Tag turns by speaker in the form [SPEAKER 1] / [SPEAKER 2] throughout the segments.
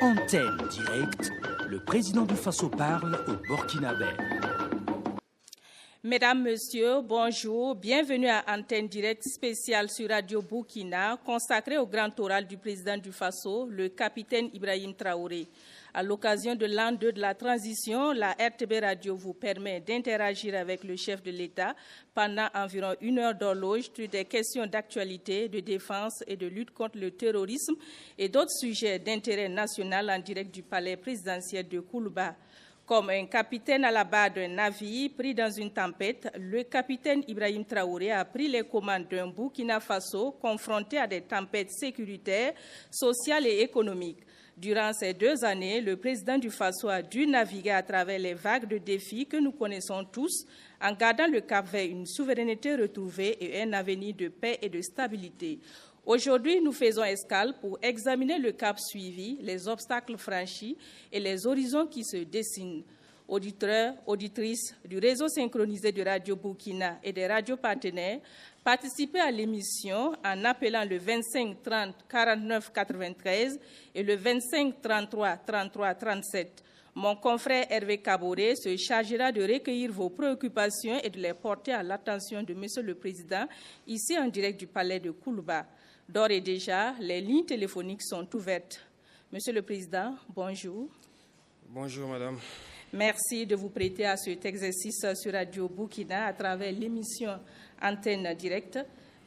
[SPEAKER 1] Antenne directe, le président du Faso parle au Burkinabé.
[SPEAKER 2] Mesdames, Messieurs, bonjour. Bienvenue à Antenne directe spéciale sur Radio Burkina, consacrée au grand oral du président du Faso, le capitaine Ibrahim Traoré. À l'occasion de l'an 2 de la transition, la RTB Radio vous permet d'interagir avec le chef de l'État pendant environ 1 heure d'horloge sur des questions d'actualité, de défense et de lutte contre le terrorisme et d'autres sujets d'intérêt national en direct du palais présidentiel de Koulouba. Comme un capitaine à la barre d'un navire pris dans une tempête, le capitaine Ibrahim Traoré a pris les commandes d'un Burkina Faso confronté à des tempêtes sécuritaires, sociales et économiques. Durant ces 2 années, le président du Faso a dû naviguer à travers les vagues de défis que nous connaissons tous, en gardant le cap vers une souveraineté retrouvée et un avenir de paix et de stabilité. Aujourd'hui, nous faisons escale pour examiner le cap suivi, les obstacles franchis et les horizons qui se dessinent. Auditeurs, auditrices du réseau synchronisé de Radio Burkina et des radios partenaires, participez à l'émission en appelant le 25 30 49 93 et le 25 33 33 37. Mon confrère Hervé Kaboré se chargera de recueillir vos préoccupations et de les porter à l'attention de Monsieur le Président, ici en direct du palais de Koulouba. D'ores et déjà, les lignes téléphoniques sont ouvertes. Monsieur le Président, bonjour.
[SPEAKER 3] Bonjour, Madame.
[SPEAKER 2] Merci de vous prêter à cet exercice sur Radio Burkina à travers l'émission Antenne Directe.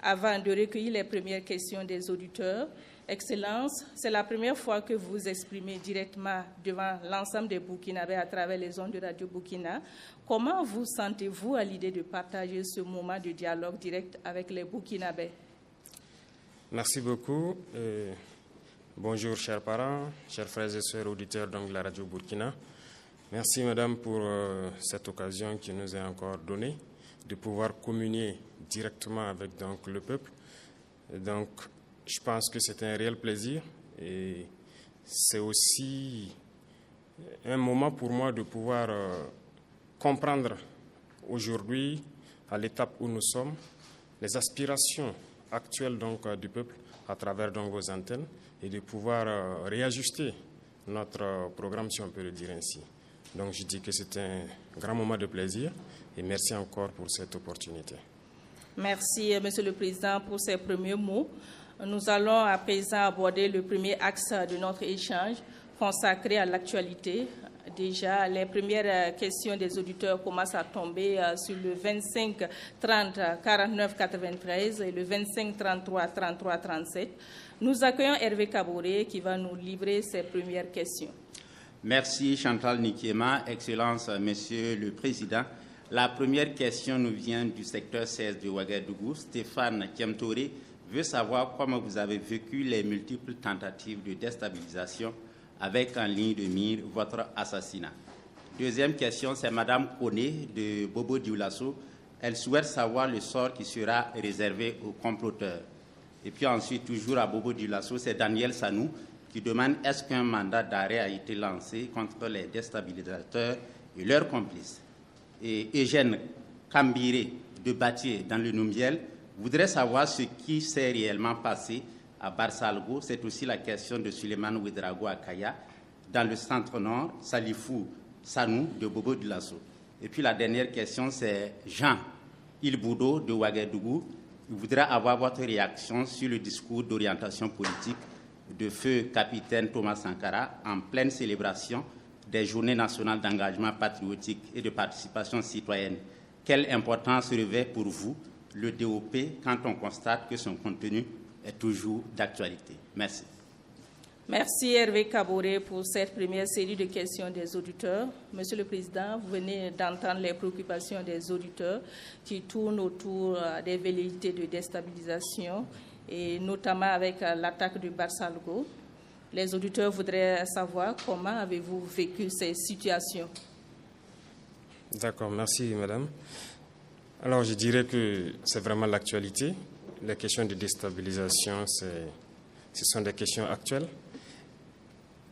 [SPEAKER 2] Avant de recueillir les premières questions des auditeurs, Excellence, c'est la première fois que vous vous exprimez directement devant l'ensemble des Burkinabés à travers les ondes de Radio Burkina. Comment vous sentez-vous à l'idée de partager ce moment de dialogue direct avec les Burkinabés?
[SPEAKER 3] Merci beaucoup. Bonjour, chers parents, chers frères et sœurs auditeurs de la Radio Burkina. Merci, Madame, pour cette occasion qui nous est encore donnée de pouvoir communier directement avec le peuple. Donc, je pense que c'est un réel plaisir et c'est aussi un moment pour moi de pouvoir comprendre aujourd'hui, à l'étape où nous sommes, les aspirations actuelles du peuple à travers vos antennes et de pouvoir réajuster notre programme, si on peut le dire ainsi. Donc je dis que c'est un grand moment de plaisir et merci encore pour cette opportunité.
[SPEAKER 2] Merci, Monsieur le Président, pour ces premiers mots. Nous allons à présent aborder le premier axe de notre échange consacré à l'actualité. Déjà, les premières questions des auditeurs commencent à tomber sur le 25 30 49 93 et le 25 33 33 37. Nous accueillons Hervé Kaboré qui va nous livrer ses premières questions.
[SPEAKER 4] Merci Chantal Nikiema, Excellence Monsieur le Président. La première question nous vient du secteur 16 de Ouagadougou. Stéphane Kiamtoré veut savoir comment vous avez vécu les multiples tentatives de déstabilisation avec en ligne de mire votre assassinat. Deuxième question, c'est Madame Koné de Bobo Dioulasso. Elle souhaite savoir le sort qui sera réservé aux comploteurs. Et puis ensuite, toujours à Bobo Dioulasso, c'est Daniel Sanou qui demande est-ce qu'un mandat d'arrêt a été lancé contre les déstabilisateurs et leurs complices. Et Eugène Kambiré de Batié dans le Noumiel voudrait savoir ce qui s'est réellement passé à Barsalgo. C'est aussi la question de Suleiman Ouedraogo à Kaya. Dans le centre-nord, Salifou Sanou de Bobo Dioulasso. Et puis la dernière question, c'est Jean Ilboudo de Ouagadougou. Il voudrait avoir votre réaction sur le discours d'orientation politique de feu capitaine Thomas Sankara en pleine célébration des journées nationales d'engagement patriotique et de participation citoyenne. Quelle importance revêt pour vous le DOP quand on constate que son contenu est toujours d'actualité? Merci.
[SPEAKER 2] Merci Hervé Kaboré pour cette première série de questions des auditeurs. Monsieur le Président, vous venez d'entendre les préoccupations des auditeurs qui tournent autour des velléités de déstabilisation et notamment avec l'attaque de Barsalgo. Les auditeurs voudraient savoir comment avez-vous vécu ces situations?
[SPEAKER 3] D'accord, merci Madame. Alors je dirais que c'est vraiment l'actualité. Les questions de déstabilisation, ce sont des questions actuelles.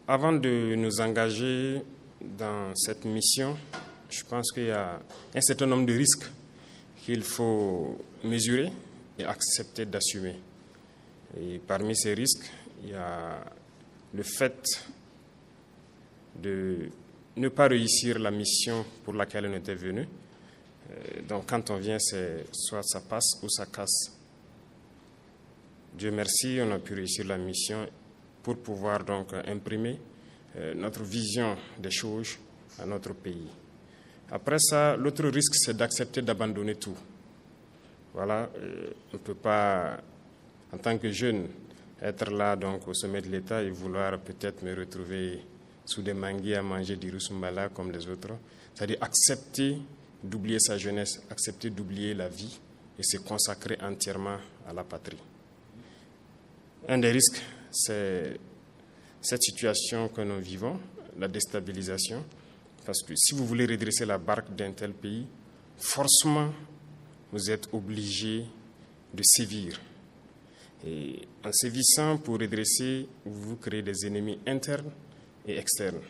[SPEAKER 3] Avant de nous engager dans cette mission, je pense qu'il y a un certain nombre de risques qu'il faut mesurer et accepter d'assumer. Et parmi ces risques, il y a le fait de ne pas réussir la mission pour laquelle on était venu. Donc quand on vient, c'est soit ça passe ou ça casse. Dieu merci, on a pu réussir la mission pour pouvoir donc imprimer notre vision des choses à notre pays. Après ça, l'autre risque, c'est d'accepter d'abandonner tout. Voilà, on ne peut pas, en tant que jeune, être là donc au sommet de l'État et vouloir peut-être me retrouver sous des manguiers à manger du rusumbala comme les autres. C'est-à-dire accepter d'oublier sa jeunesse, accepter d'oublier la vie et se consacrer entièrement à la patrie. Un des risques, c'est cette situation que nous vivons, la déstabilisation, parce que si vous voulez redresser la barque d'un tel pays, forcément, vous êtes obligé de sévir. Et en sévissant pour redresser, vous créez des ennemis internes et externes.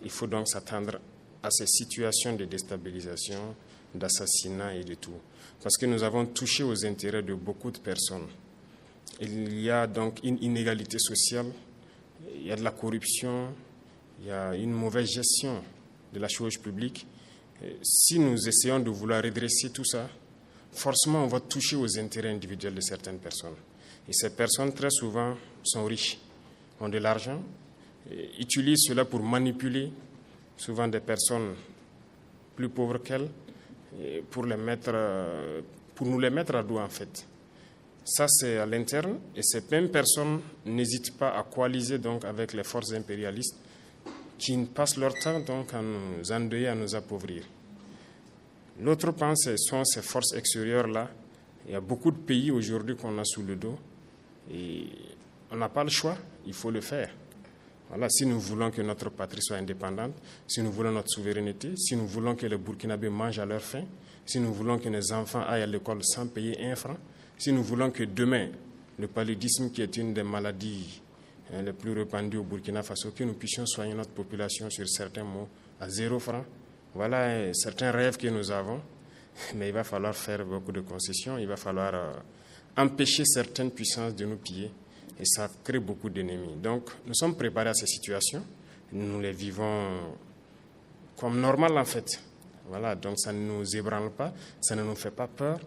[SPEAKER 3] Il faut donc s'attendre à ces situations de déstabilisation, d'assassinat et de tout. Parce que nous avons touché aux intérêts de beaucoup de personnes. Il y a donc une inégalité sociale, il y a de la corruption, il y a une mauvaise gestion de la chose publique. Si nous essayons de vouloir redresser tout ça, forcément on va toucher aux intérêts individuels de certaines personnes. Et ces personnes, très souvent, sont riches, ont de l'argent, utilisent cela pour manipuler souvent des personnes plus pauvres qu'elles, pour nous les mettre à dos en fait. Ça, c'est à l'interne, et ces mêmes personnes n'hésitent pas à coaliser donc avec les forces impérialistes qui passent leur temps donc à nous endeuiller, à nous appauvrir. L'autre pan, ce sont ces forces extérieures-là. Il y a beaucoup de pays aujourd'hui qu'on a sous le dos, et on n'a pas le choix, il faut le faire. Voilà, si nous voulons que notre patrie soit indépendante, si nous voulons notre souveraineté, si nous voulons que les Burkinabés mangent à leur faim, si nous voulons que nos enfants aillent à l'école sans payer un franc, si nous voulons que demain, le paludisme, qui est une des maladies les plus répandues au Burkina Faso, que nous puissions soigner notre population sur certains mots à 0 franc. Voilà certains rêves que nous avons, mais il va falloir faire beaucoup de concessions, il va falloir empêcher certaines puissances de nous piller, et ça crée beaucoup d'ennemis. Donc, nous sommes préparés à ces situations, nous les vivons comme normal en fait. Voilà, donc ça ne nous ébranle pas, ça ne nous fait pas peur.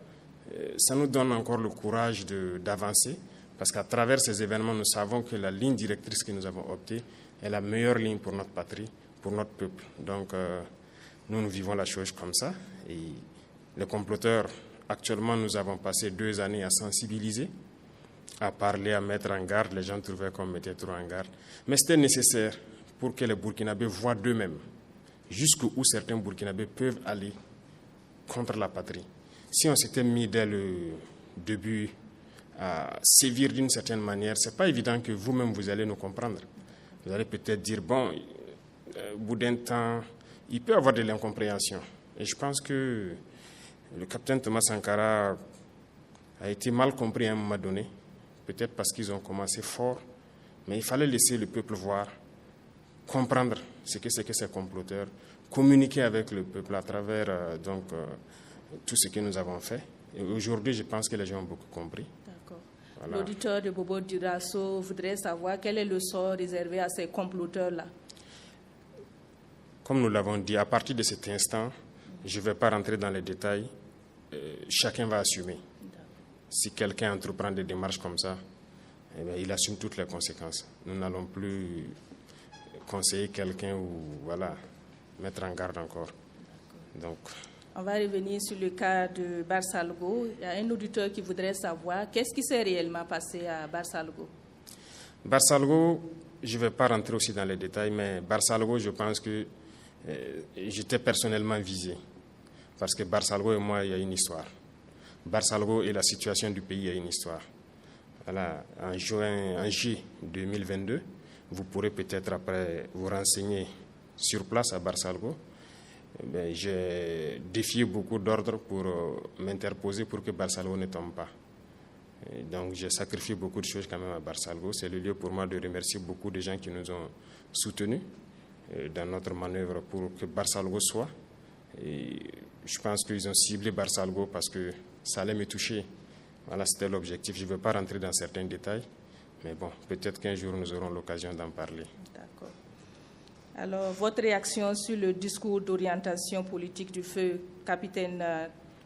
[SPEAKER 3] Ça nous donne encore le courage d'avancer, parce qu'à travers ces événements, nous savons que la ligne directrice que nous avons optée est la meilleure ligne pour notre patrie, pour notre peuple. Donc, nous vivons la chose comme ça. Et les comploteurs, actuellement, nous avons passé 2 années à sensibiliser, à parler, à mettre en garde. Les gens trouvaient qu'on mettait trop en garde. Mais c'était nécessaire pour que les Burkinabés voient d'eux-mêmes jusqu'où certains Burkinabés peuvent aller contre la patrie. Si on s'était mis dès le début à sévir d'une certaine manière, ce n'est pas évident que vous-même vous allez nous comprendre. Vous allez peut-être dire, bon, au bout d'un temps, il peut y avoir de l'incompréhension. Et je pense que le capitaine Thomas Sankara a été mal compris à un moment donné, peut-être parce qu'ils ont commencé fort, mais il fallait laisser le peuple voir, comprendre ce que c'est que ces comploteurs, communiquer avec le peuple à travers tout ce que nous avons fait. Et aujourd'hui, je pense que les gens ont beaucoup compris.
[SPEAKER 2] D'accord.
[SPEAKER 3] Voilà.
[SPEAKER 2] L'auditeur de Bobo Dioulasso voudrait savoir quel est le sort réservé à ces comploteurs-là.
[SPEAKER 3] Comme nous l'avons dit, à partir de cet instant, je ne vais pas rentrer dans les détails. Chacun va assumer. Si quelqu'un entreprend des démarches comme ça, eh bien, il assume toutes les conséquences. Nous n'allons plus conseiller quelqu'un ou mettre en garde encore. Donc,
[SPEAKER 2] on va revenir sur le cas de Barsalgo. Il y a un auditeur qui voudrait savoir qu'est-ce qui s'est réellement passé à Barsalgo.
[SPEAKER 3] Barsalgo, je ne vais pas rentrer aussi dans les détails, mais Barsalgo, je pense que j'étais personnellement visé. Parce que Barsalgo et moi, il y a une histoire. Barsalgo et la situation du pays, il y a une histoire. Voilà, en juillet 2022, vous pourrez peut-être après vous renseigner sur place à Barsalgo. J'ai défié beaucoup d'ordres pour m'interposer pour que Barsalgo ne tombe pas. Et donc j'ai sacrifié beaucoup de choses quand même à Barsalgo. C'est le lieu pour moi de remercier beaucoup de gens qui nous ont soutenus dans notre manœuvre pour que Barsalgo soit. Et je pense qu'ils ont ciblé Barsalgo parce que ça allait me toucher. Voilà, c'était l'objectif. Je ne veux pas rentrer dans certains détails, mais bon, peut-être qu'un jour nous aurons l'occasion d'en parler.
[SPEAKER 2] D'accord. Alors, votre réaction sur le discours d'orientation politique du feu capitaine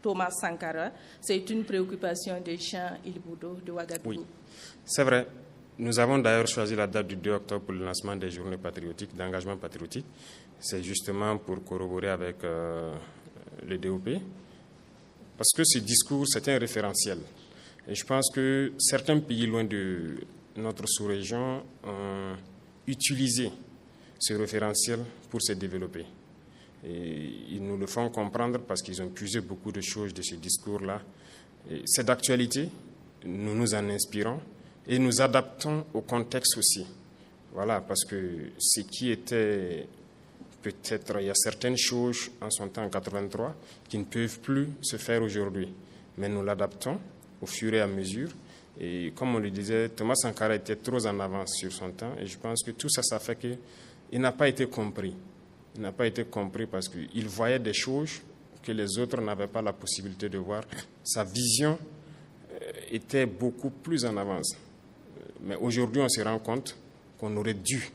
[SPEAKER 2] Thomas Sankara, c'est une préoccupation des Jean Ilboudo de Ouagadougou.
[SPEAKER 3] Oui, c'est vrai. Nous avons d'ailleurs choisi la date du 2 octobre pour le lancement des journées patriotiques, d'engagement patriotique. C'est justement pour corroborer avec le DOP. Parce que ce discours, c'est un référentiel. Et je pense que certains pays loin de notre sous-région ont utilisé ce référentiel pour se développer. Et ils nous le font comprendre parce qu'ils ont puisé beaucoup de choses de ce discours-là. C'est d'actualité, nous nous en inspirons et nous adaptons au contexte aussi. Voilà, parce que ce qui était peut-être, il y a certaines choses en son temps en 83 qui ne peuvent plus se faire aujourd'hui. Mais nous l'adaptons au fur et à mesure. Et comme on le disait, Thomas Sankara était trop en avance sur son temps. Et je pense que tout ça, ça fait qu'il n'a pas été compris. Il n'a pas été compris parce qu'il voyait des choses que les autres n'avaient pas la possibilité de voir. Sa vision était beaucoup plus en avance. Mais aujourd'hui, on se rend compte qu'on aurait dû.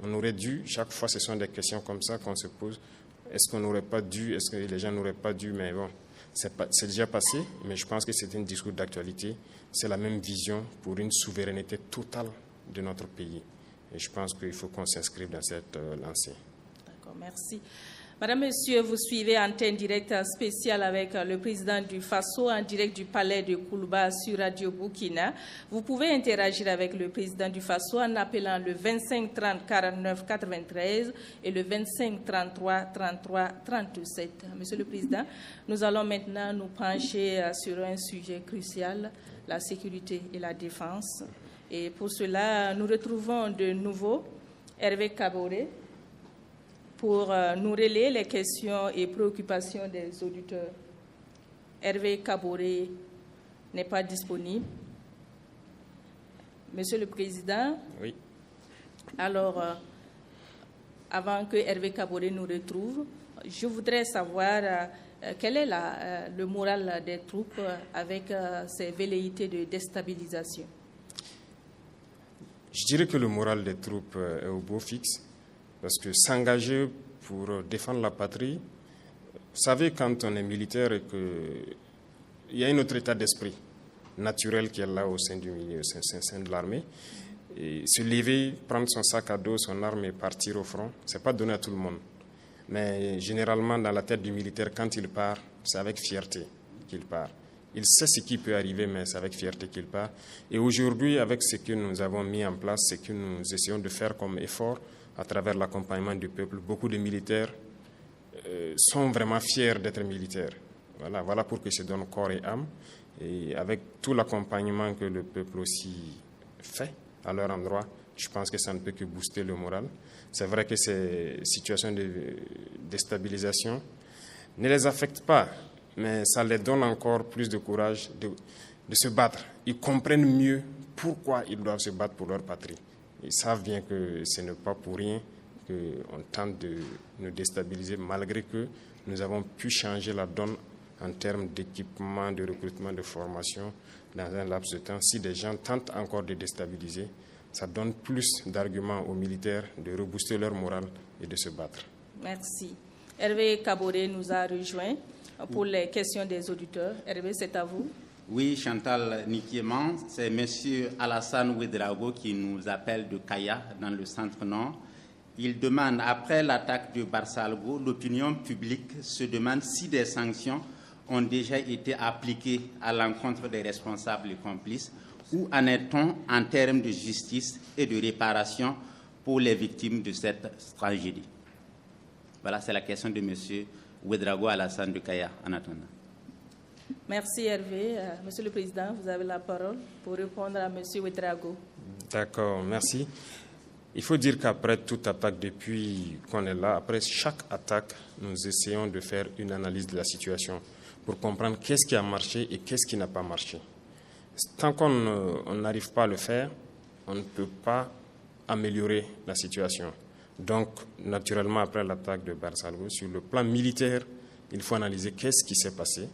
[SPEAKER 3] On aurait dû, chaque fois, ce sont des questions comme ça qu'on se pose. Est-ce qu'on n'aurait pas dû, est-ce que les gens n'auraient pas dû, mais bon, c'est déjà passé, mais je pense que c'est un discours d'actualité. C'est la même vision pour une souveraineté totale de notre pays. Et je pense qu'il faut qu'on s'inscrive dans cette lancée.
[SPEAKER 2] D'accord, merci. Madame, Monsieur, vous suivez Antenne Directe spéciale avec le président du FASO en direct du palais de Koulouba sur Radio Burkina. Vous pouvez interagir avec le président du FASO en appelant le 25 30 49 93 et le 25 33 33 37. Monsieur le Président, nous allons maintenant nous pencher sur un sujet crucial, la sécurité et la défense. Et pour cela, nous retrouvons de nouveau Hervé Kaboré pour nous relayer les questions et préoccupations des auditeurs. Hervé Kaboré n'est pas disponible. Monsieur le Président,
[SPEAKER 3] oui.
[SPEAKER 2] Alors, avant que Hervé Kaboré nous retrouve, je voudrais savoir quel est le moral des troupes avec ces velléités de déstabilisation.
[SPEAKER 3] Je dirais que le moral des troupes est au beau fixe. Parce que s'engager pour défendre la patrie, vous savez, quand on est militaire et qu'il y a un autre état d'esprit naturel qui est là au sein du milieu, au sein de l'armée, et se lever, prendre son sac à dos, son arme et partir au front, ce n'est pas donné à tout le monde. Mais généralement, dans la tête du militaire, quand il part, c'est avec fierté qu'il part. Il sait ce qui peut arriver, mais c'est avec fierté qu'il part. Et aujourd'hui, avec ce que nous avons mis en place, ce que nous essayons de faire comme effort, à travers l'accompagnement du peuple, beaucoup de militaires sont vraiment fiers d'être militaires. Voilà pour qu'ils se donnent corps et âme. Et avec tout l'accompagnement que le peuple aussi fait à leur endroit, je pense que ça ne peut que booster le moral. C'est vrai que ces situations de déstabilisation ne les affectent pas, mais ça les donne encore plus de courage de se battre. Ils comprennent mieux pourquoi ils doivent se battre pour leur patrie. Ils savent bien que ce n'est pas pour rien qu'on tente de nous déstabiliser, malgré que nous avons pu changer la donne en termes d'équipement, de recrutement, de formation dans un laps de temps. Si des gens tentent encore de déstabiliser, ça donne plus d'arguments aux militaires de rebooster leur morale et de se battre.
[SPEAKER 2] Merci. Hervé Kaboré nous a rejoint pour les questions des auditeurs. Hervé, c'est à vous.
[SPEAKER 4] Oui, Chantal Nikiéman, c'est M. Alassane Ouedraogo qui nous appelle de Kaya, dans le centre-nord. Il demande, après l'attaque de Barsalgo, l'opinion publique se demande si des sanctions ont déjà été appliquées à l'encontre des responsables et complices. Où en est-on en termes de justice et de réparation pour les victimes de cette tragédie? Voilà, c'est la question de M. Ouedraogo Alassane de Kaya, en attendant.
[SPEAKER 2] Merci Hervé. Monsieur le Président, vous avez la parole pour répondre à M. Ouedraogo.
[SPEAKER 3] D'accord, merci. Il faut dire qu'après toute attaque, depuis qu'on est là, après chaque attaque, nous essayons de faire une analyse de la situation pour comprendre qu'est-ce qui a marché et qu'est-ce qui n'a pas marché. Tant qu'on n'arrive pas à le faire, on ne peut pas améliorer la situation. Donc, naturellement, après l'attaque de Barsalgo, sur le plan militaire, il faut analyser qu'est-ce qui s'est passé,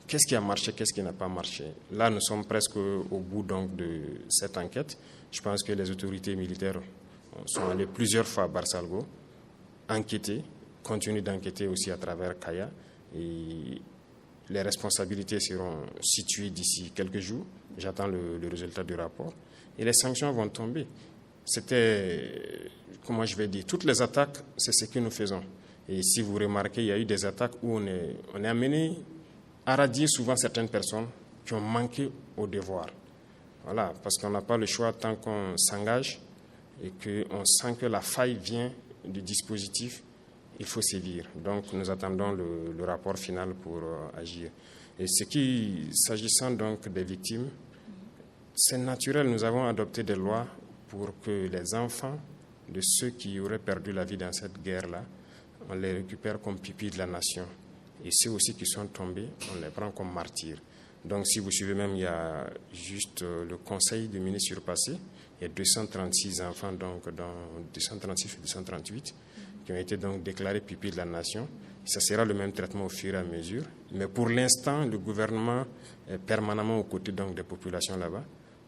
[SPEAKER 3] qu'est-ce qui a marché, qu'est-ce qui n'a pas marché. Là, nous sommes presque au bout donc, de cette enquête. Je pense que les autorités militaires sont allées plusieurs fois à Barsalgo enquêter, continuer d'enquêter aussi à travers Kaya. Et les responsabilités seront situées d'ici quelques jours. J'attends le résultat du rapport. Et les sanctions vont tomber. C'était, comment je vais dire, toutes les attaques, c'est ce que nous faisons. Et si vous remarquez, il y a eu des attaques où on est amené à radier souvent certaines personnes qui ont manqué au devoir. Voilà, parce qu'on n'a pas le choix tant qu'on s'engage et qu'on sent que la faille vient du dispositif, il faut sévir. Donc nous attendons le rapport final pour agir. Et s'agissant donc des victimes, c'est naturel, nous avons adopté des lois pour que les enfants de ceux qui auraient perdu la vie dans cette guerre-là, on les récupère comme pupilles de la nation. Et ceux aussi qui sont tombés, on les prend comme martyrs. Donc si vous suivez même, il y a juste le conseil des ministres surpassé, il y a 236 enfants, donc dans 236 et 238, qui ont été donc déclarés pupilles de la nation. Ça sera le même traitement au fur et à mesure. Mais pour l'instant, le gouvernement est permanemment aux côtés donc, des populations là-bas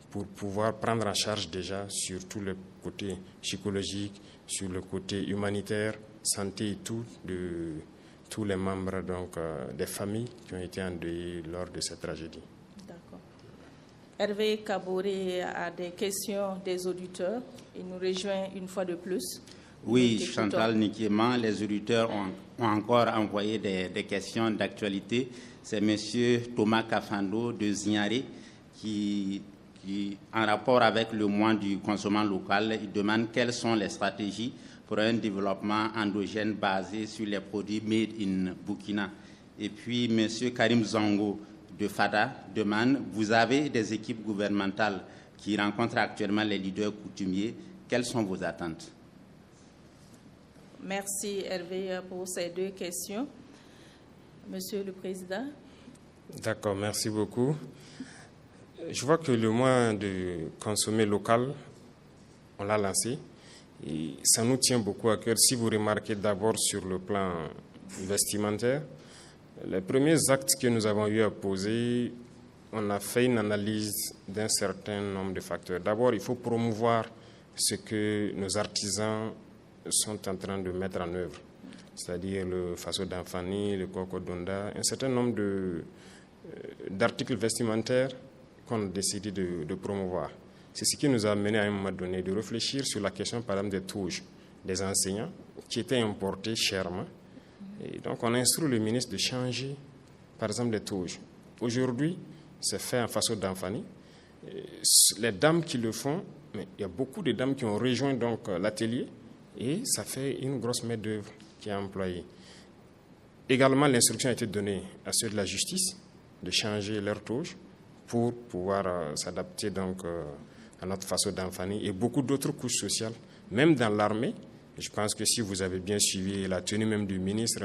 [SPEAKER 3] pour pouvoir prendre en charge déjà sur tout le côté psychologique, sur le côté humanitaire, santé et tout, de tous les membres donc, des familles qui ont été endeuillées lors de cette tragédie.
[SPEAKER 2] D'accord. Hervé Kaboré a des questions des auditeurs. Il nous rejoint une fois de plus.
[SPEAKER 4] Oui, Chantal Nikiema, les auditeurs ont encore envoyé des questions d'actualité. C'est M. Thomas Kafando de Zignaré qui, en rapport avec le mois du consommant local, il demande quelles sont les stratégies pour un développement endogène basé sur les produits made in Burkina. Et puis, M. Karim Zango de FADA demande, vous avez des équipes gouvernementales qui rencontrent actuellement les leaders coutumiers. Quelles sont vos attentes?
[SPEAKER 2] Merci Hervé pour ces deux questions. Monsieur le Président.
[SPEAKER 3] D'accord, merci beaucoup. Je vois que le mois de consommer local, on l'a lancé et ça nous tient beaucoup à cœur. Si vous remarquez d'abord sur le plan vestimentaire, les premiers actes que nous avons eu à poser, on a fait une analyse d'un certain nombre de facteurs. D'abord, il faut promouvoir ce que nos artisans sont en train de mettre en œuvre, c'est-à-dire le Faso d'Anfani, le Koko Donda, un certain nombre d'articles vestimentaires qu'on a décidé de promouvoir. C'est ce qui nous a amené à un moment donné de réfléchir sur la question, par exemple, des touches des enseignants qui étaient importés chèrement. Et donc, on a instruit le ministre de changer, par exemple, les touches. Aujourd'hui, c'est fait en Faso d'Anfani. Les dames qui le font, mais il y a beaucoup de dames qui ont rejoint donc l'atelier et ça fait une grosse main-d'œuvre qui est employée. Également, l'instruction a été donnée à ceux de la justice de changer leur touche pour pouvoir s'adapter donc à notre Faso d'Anfani et beaucoup d'autres couches sociales, même dans l'armée. Je pense que si vous avez bien suivi la tenue même du ministre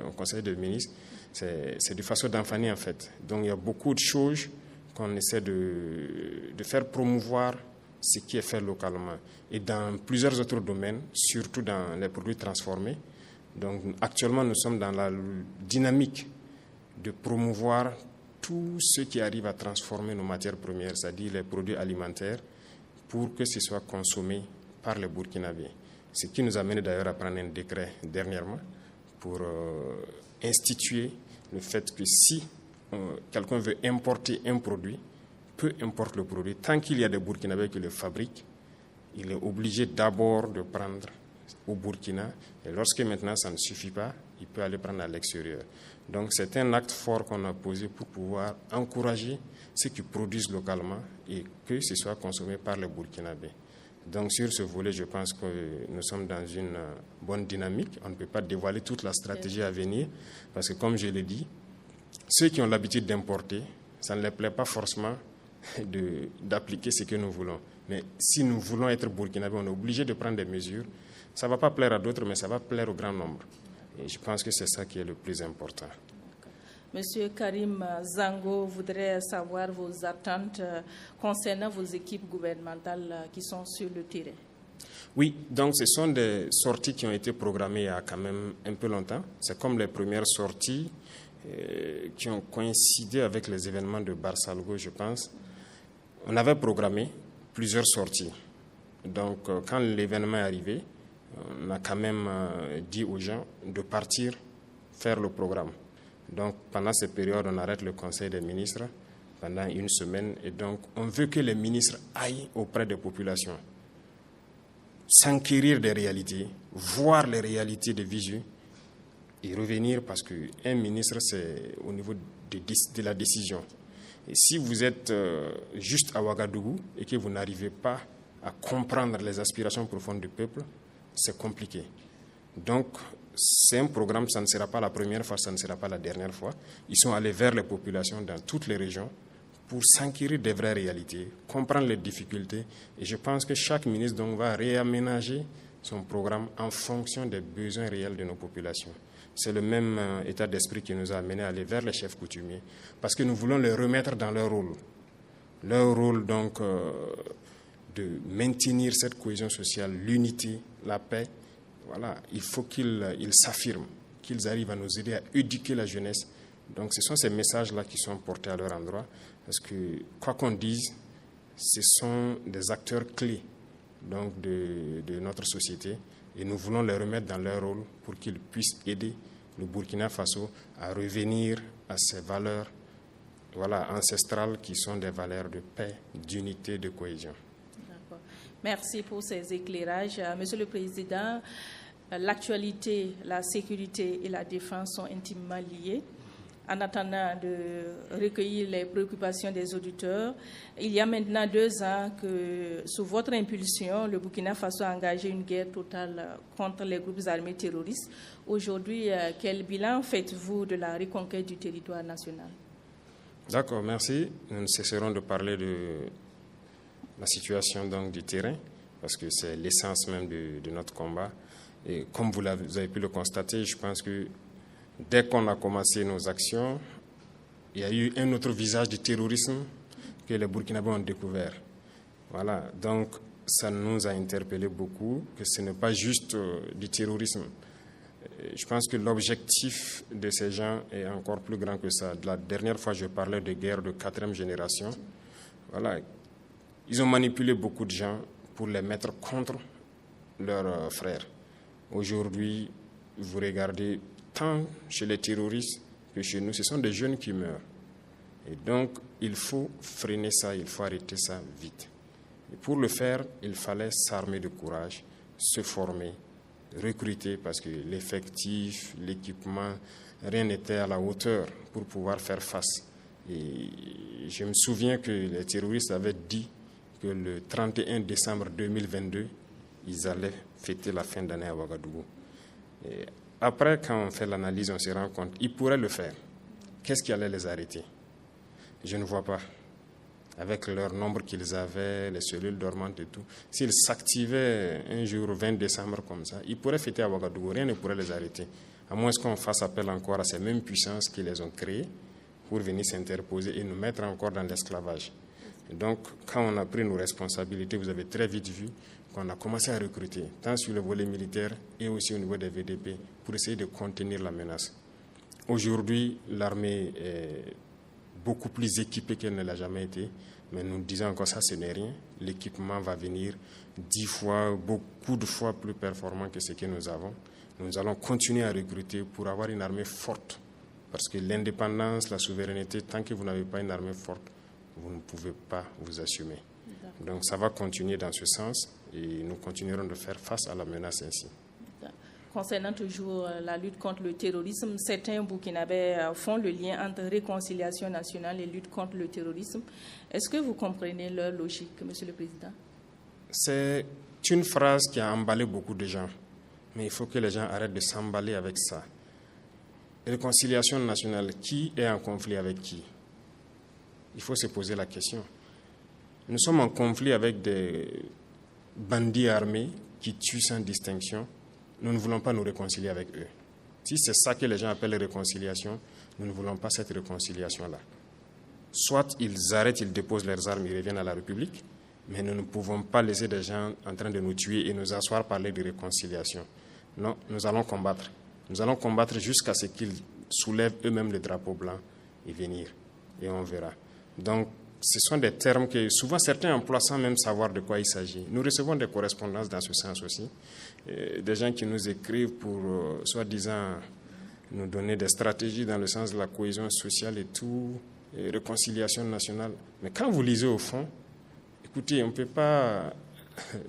[SPEAKER 3] au Conseil des ministres, c'est du Faso d'Anfani en fait. Donc il y a beaucoup de choses qu'on essaie de faire promouvoir ce qui est fait localement. Et dans plusieurs autres domaines, surtout dans les produits transformés. Donc actuellement, nous sommes dans la dynamique de promouvoir tout ce qui arrive à transformer nos matières premières, c'est-à-dire les produits alimentaires, pour que ce soit consommé par les Burkinabés. Ce qui nous a mené d'ailleurs à prendre un décret dernièrement pour instituer le fait que si quelqu'un veut importer un produit, peu importe le produit, tant qu'il y a des Burkinabés qui le fabriquent, il est obligé d'abord de prendre au Burkina. Et lorsque maintenant ça ne suffit pas, il peut aller prendre à l'extérieur. Donc c'est un acte fort qu'on a posé pour pouvoir encourager ceux qui produisent localement et que ce soit consommé par les Burkinabés. Donc sur ce volet, je pense que nous sommes dans une bonne dynamique. On ne peut pas dévoiler toute la stratégie à venir parce que comme je l'ai dit, ceux qui ont l'habitude d'importer, ça ne les plaît pas forcément d'appliquer ce que nous voulons. Mais si nous voulons être burkinabés, on est obligé de prendre des mesures. Ça ne va pas plaire à d'autres, mais ça va plaire au grand nombre. Et je pense que c'est ça qui est le plus important.
[SPEAKER 2] Monsieur Karim Zango voudrait savoir vos attentes concernant vos équipes gouvernementales qui sont sur le terrain.
[SPEAKER 3] Oui, donc ce sont des sorties qui ont été programmées il y a quand même un peu longtemps. C'est comme les premières sorties qui ont coïncidé avec les événements de Barsalgo, je pense. On avait programmé plusieurs sorties. Donc, quand l'événement est arrivé, on a quand même dit aux gens de partir faire le programme. Donc, pendant cette période, on arrête le Conseil des ministres pendant une semaine. Et donc, on veut que les ministres aillent auprès des populations, s'enquérir des réalités, voir les réalités de visu et revenir, parce qu'un ministre, c'est au niveau de la décision. Et si vous êtes juste à Ouagadougou et que vous n'arrivez pas à comprendre les aspirations profondes du peuple, c'est compliqué. Donc, c'est un programme, ça ne sera pas la première fois, ça ne sera pas la dernière fois. Ils sont allés vers les populations dans toutes les régions pour s'enquérir des vraies réalités, comprendre les difficultés. Et je pense que chaque ministre donc, va réaménager son programme en fonction des besoins réels de nos populations. C'est le même état d'esprit qui nous a amené à aller vers les chefs coutumiers, parce que nous voulons les remettre dans leur rôle. Leur rôle, donc, de maintenir cette cohésion sociale, l'unité, la paix. Voilà, il faut qu'ils s'affirment, qu'ils arrivent à nous aider à éduquer la jeunesse. Donc, ce sont ces messages-là qui sont portés à leur endroit, parce que, quoi qu'on dise, ce sont des acteurs clés donc, de notre société. Et nous voulons les remettre dans leur rôle pour qu'ils puissent aider le Burkina Faso à revenir à ces valeurs ancestrales qui sont des valeurs de paix, d'unité, de cohésion.
[SPEAKER 2] D'accord. Merci pour ces éclairages. Monsieur le Président, l'actualité, la sécurité et la défense sont intimement liées. En attendant de recueillir les préoccupations des auditeurs, il y a maintenant 2 ans que, sous votre impulsion, le Burkina Faso a engagé une guerre totale contre les groupes armés terroristes. Aujourd'hui, quel bilan faites-vous de la reconquête du territoire national?
[SPEAKER 3] D'accord, merci. Nous ne cesserons de parler de la situation donc, du terrain, parce que c'est l'essence même de notre combat. Et comme vous avez pu le constater, je pense que dès qu'on a commencé nos actions, il y a eu un autre visage du terrorisme que les Burkinabés ont découvert. Voilà, donc ça nous a interpellé beaucoup, que ce n'est pas juste du terrorisme. Je pense que l'objectif de ces gens est encore plus grand que ça. La dernière fois, je parlais de guerre de 4e génération. Voilà, ils ont manipulé beaucoup de gens pour les mettre contre leurs frères. Aujourd'hui, vous regardez, tant chez les terroristes que chez nous, ce sont des jeunes qui meurent. Et donc, il faut freiner ça, il faut arrêter ça vite. Et pour le faire, il fallait s'armer de courage, se former, recruter, parce que l'effectif, l'équipement, rien n'était à la hauteur pour pouvoir faire face. Et je me souviens que les terroristes avaient dit que le 31 décembre 2022, ils allaient fêter la fin d'année à Ouagadougou. Et après, quand on fait l'analyse, on se rend compte qu'ils pourraient le faire. Qu'est-ce qui allait les arrêter? Je ne vois pas. Avec leur nombre qu'ils avaient, les cellules dormantes et tout, s'ils s'activaient un jour 20 décembre comme ça, ils pourraient fêter à Ouagadougou, rien ne pourrait les arrêter. À moins qu'on fasse appel encore à ces mêmes puissances qui les ont créées pour venir s'interposer et nous mettre encore dans l'esclavage. Donc, quand on a pris nos responsabilités, vous avez très vite vu qu'on a commencé à recruter, tant sur le volet militaire et aussi au niveau des VDP, pour essayer de contenir la menace. Aujourd'hui, l'armée est beaucoup plus équipée qu'elle ne l'a jamais été, mais nous disons encore ça, ce n'est rien. L'équipement va venir 10 fois, beaucoup de fois plus performant que ce que nous avons. Nous allons continuer à recruter pour avoir une armée forte, parce que l'indépendance, la souveraineté, tant que vous n'avez pas une armée forte, vous ne pouvez pas vous assumer. Donc ça va continuer dans ce sens et nous continuerons de faire face à la menace ainsi.
[SPEAKER 2] Concernant toujours la lutte contre le terrorisme, certains Burkinabés font le lien entre réconciliation nationale et lutte contre le terrorisme. Est-ce que vous comprenez leur logique, Monsieur le Président?
[SPEAKER 3] C'est une phrase qui a emballé beaucoup de gens, mais il faut que les gens arrêtent de s'emballer avec ça. Réconciliation nationale, qui est en conflit avec qui? Il faut se poser la question. Nous sommes en conflit avec des bandits armés qui tuent sans distinction. Nous ne voulons pas nous réconcilier avec eux. Si c'est ça que les gens appellent réconciliation, nous ne voulons pas cette réconciliation-là. Soit ils arrêtent, ils déposent leurs armes, ils reviennent à la République, mais nous ne pouvons pas laisser des gens en train de nous tuer et nous asseoir parler de réconciliation. Non, nous allons combattre. Nous allons combattre jusqu'à ce qu'ils soulèvent eux-mêmes le drapeau blanc et venir. Et on verra. Donc, ce sont des termes que souvent certains emploient sans même savoir de quoi il s'agit. Nous recevons des correspondances dans ce sens aussi, des gens qui nous écrivent pour, soi-disant, nous donner des stratégies dans le sens de la cohésion sociale et tout, et réconciliation nationale. Mais quand vous lisez au fond, écoutez, on ne peut pas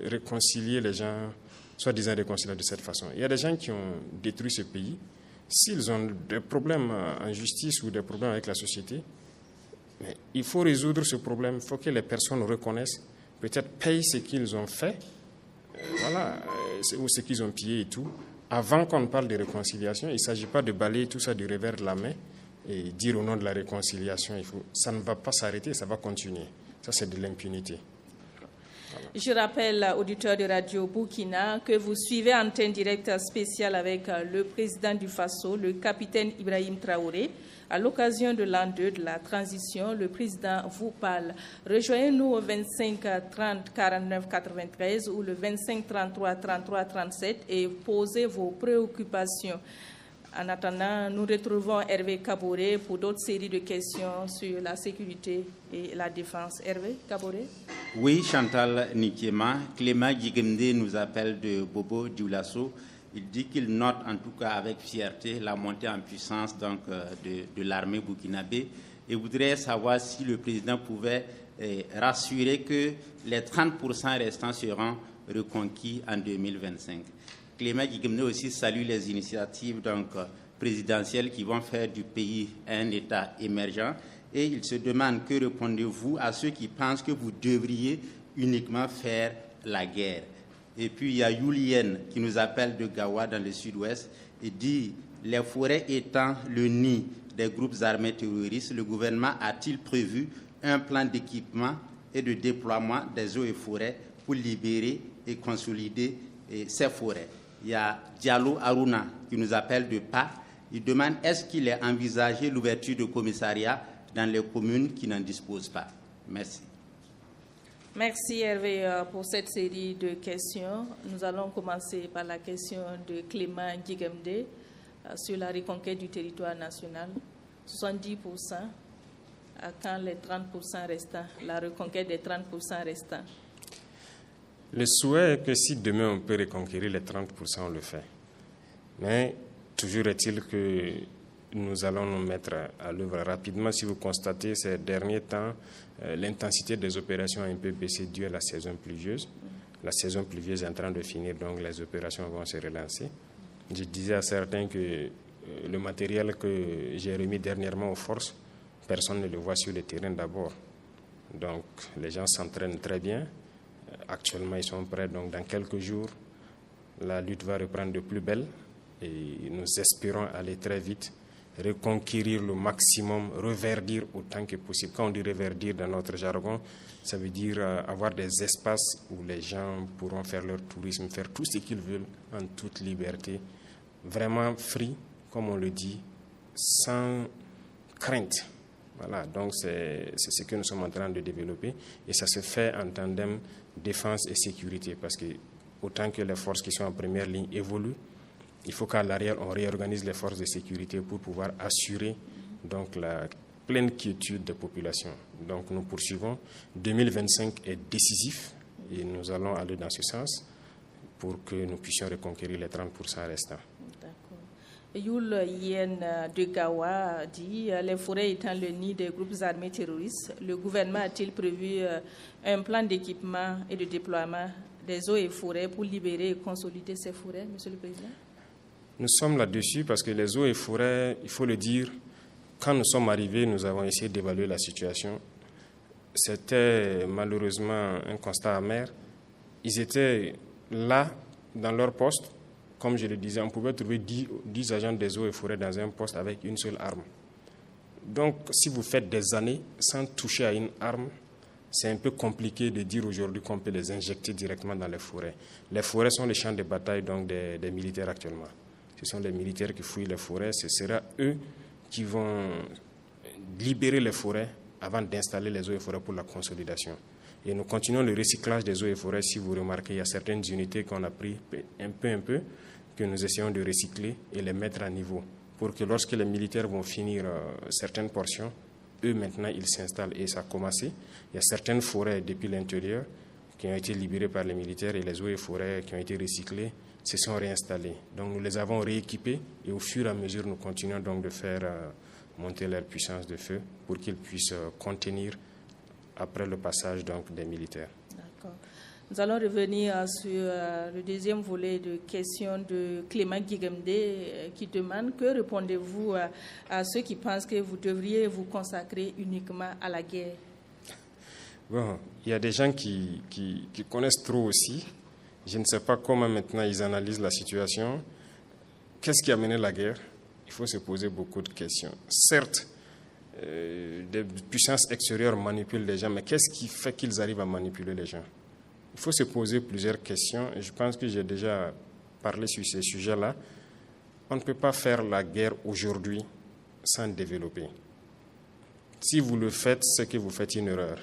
[SPEAKER 3] réconcilier les gens, soi-disant réconcilier de cette façon. Il y a des gens qui ont détruit ce pays. S'ils ont des problèmes en justice ou des problèmes avec la société, mais il faut résoudre ce problème. Il faut que les personnes reconnaissent, peut-être payent ce qu'ils ont fait, ou ce qu'ils ont pillé et tout. Avant qu'on parle de réconciliation, il ne s'agit pas de balayer tout ça du revers de la main et dire au nom de la réconciliation, ça ne va pas s'arrêter, ça va continuer. Ça, c'est de l'impunité.
[SPEAKER 2] Je rappelle, auditeurs de Radio Burkina, que vous suivez Antenne Directe spéciale avec le président du Faso, le capitaine Ibrahim Traoré. À l'occasion de l'an 2 de la transition, le président vous parle. Rejoignez-nous au 25 30 49 93 ou le 25 33 33 37 et posez vos préoccupations. En attendant, nous retrouvons Hervé Kaboré pour d'autres séries de questions sur la sécurité et la défense. Hervé Kaboré.
[SPEAKER 4] Oui, Chantal Nikiema. Clément Guigemde nous appelle de Bobo Dioulasso. Il dit qu'il note en tout cas avec fierté la montée en puissance donc, de l'armée burkinabé et voudrait savoir si le président pouvait rassurer que les 30% restants seront reconquis en 2025. Clément Guigemne aussi salue les initiatives donc, présidentielles qui vont faire du pays un État émergent et il se demande que répondez-vous à ceux qui pensent que vous devriez uniquement faire la guerre. Et puis il y a Yulien qui nous appelle de Gawa dans le sud-ouest et dit « Les forêts étant le nid des groupes armés terroristes, le gouvernement a-t-il prévu un plan d'équipement et de déploiement des eaux et forêts pour libérer et consolider ces forêts ?» Il y a Diallo Aruna qui nous appelle de PA. Il demande est-ce qu'il est envisagé l'ouverture de commissariats dans les communes qui n'en disposent pas. Merci.
[SPEAKER 2] Merci Hervé pour cette série de questions. Nous allons commencer par la question de Clément Guigemde sur la reconquête du territoire national. 70% à quand les 30% restants, la reconquête des 30% restants.
[SPEAKER 3] Le souhait est que si demain on peut reconquérir les 30%, on le fait. Mais toujours est-il que nous allons nous mettre à l'œuvre rapidement. Si vous constatez ces derniers temps, l'intensité des opérations a un peu baissé dû à la saison pluvieuse. La saison pluvieuse est en train de finir, donc les opérations vont se relancer. Je disais à certains que le matériel que j'ai remis dernièrement aux forces, personne ne le voit sur le terrain d'abord. Donc les gens s'entraînent très bien. Actuellement, ils sont prêts. Donc dans quelques jours, la lutte va reprendre de plus belle et nous espérons aller très vite, reconquérir le maximum, reverdir autant que possible. Quand on dit reverdir dans notre jargon, ça veut dire avoir des espaces où les gens pourront faire leur tourisme, faire tout ce qu'ils veulent en toute liberté, vraiment free, comme on le dit, sans crainte. Voilà, donc c'est ce que nous sommes en train de développer et ça se fait en tandem défense et sécurité parce que autant que les forces qui sont en première ligne évoluent, il faut qu'à l'arrière, on réorganise les forces de sécurité pour pouvoir assurer donc, la pleine quiétude des populations. Donc nous poursuivons. 2025 est décisif et nous allons aller dans ce sens pour que nous puissions reconquérir les 30% restants.
[SPEAKER 2] Yul Yen de Gawa dit les forêts étant le nid des groupes armés terroristes, le gouvernement a-t-il prévu un plan d'équipement et de déploiement des eaux et forêts pour libérer et consolider ces forêts, Monsieur le Président?
[SPEAKER 3] Nous sommes là-dessus parce que les eaux et forêts, il faut le dire, quand nous sommes arrivés, nous avons essayé d'évaluer la situation. C'était malheureusement un constat amer. Ils étaient là, dans leur poste. Comme je le disais, on pouvait trouver 10 agents des eaux et forêts dans un poste avec une seule arme. Donc, si vous faites des années sans toucher à une arme, c'est un peu compliqué de dire aujourd'hui qu'on peut les injecter directement dans les forêts. Les forêts sont les champs de bataille donc des militaires actuellement. Ce sont les militaires qui fouillent les forêts. Ce sera eux qui vont libérer les forêts avant d'installer les eaux et forêts pour la consolidation. Et nous continuons le recyclage des eaux et forêts. Si vous remarquez, il y a certaines unités qu'on a pris un peu, que nous essayons de recycler et les mettre à niveau pour que lorsque les militaires vont finir certaines portions, eux maintenant ils s'installent et ça a commencé. Il y a certaines forêts depuis l'intérieur qui ont été libérées par les militaires et les eaux et forêts qui ont été recyclées se sont réinstallées. Donc nous les avons rééquipés et au fur et à mesure nous continuons donc de faire monter leur puissance de feu pour qu'ils puissent contenir après le passage donc des militaires.
[SPEAKER 2] D'accord. Nous allons revenir sur le deuxième volet de questions de Clément Guigemde qui demande que répondez-vous à ceux qui pensent que vous devriez vous consacrer uniquement à la guerre?
[SPEAKER 3] Bon, il y a des gens qui connaissent trop aussi. Je ne sais pas comment maintenant ils analysent la situation. Qu'est-ce qui a mené la guerre? Il faut se poser beaucoup de questions. Certes, des puissances extérieures manipulent les gens, mais qu'est-ce qui fait qu'ils arrivent à manipuler les gens? Il faut se poser plusieurs questions et je pense que j'ai déjà parlé sur ces sujets-là. On ne peut pas faire la guerre aujourd'hui sans développer. Si vous le faites, c'est que vous faites une erreur.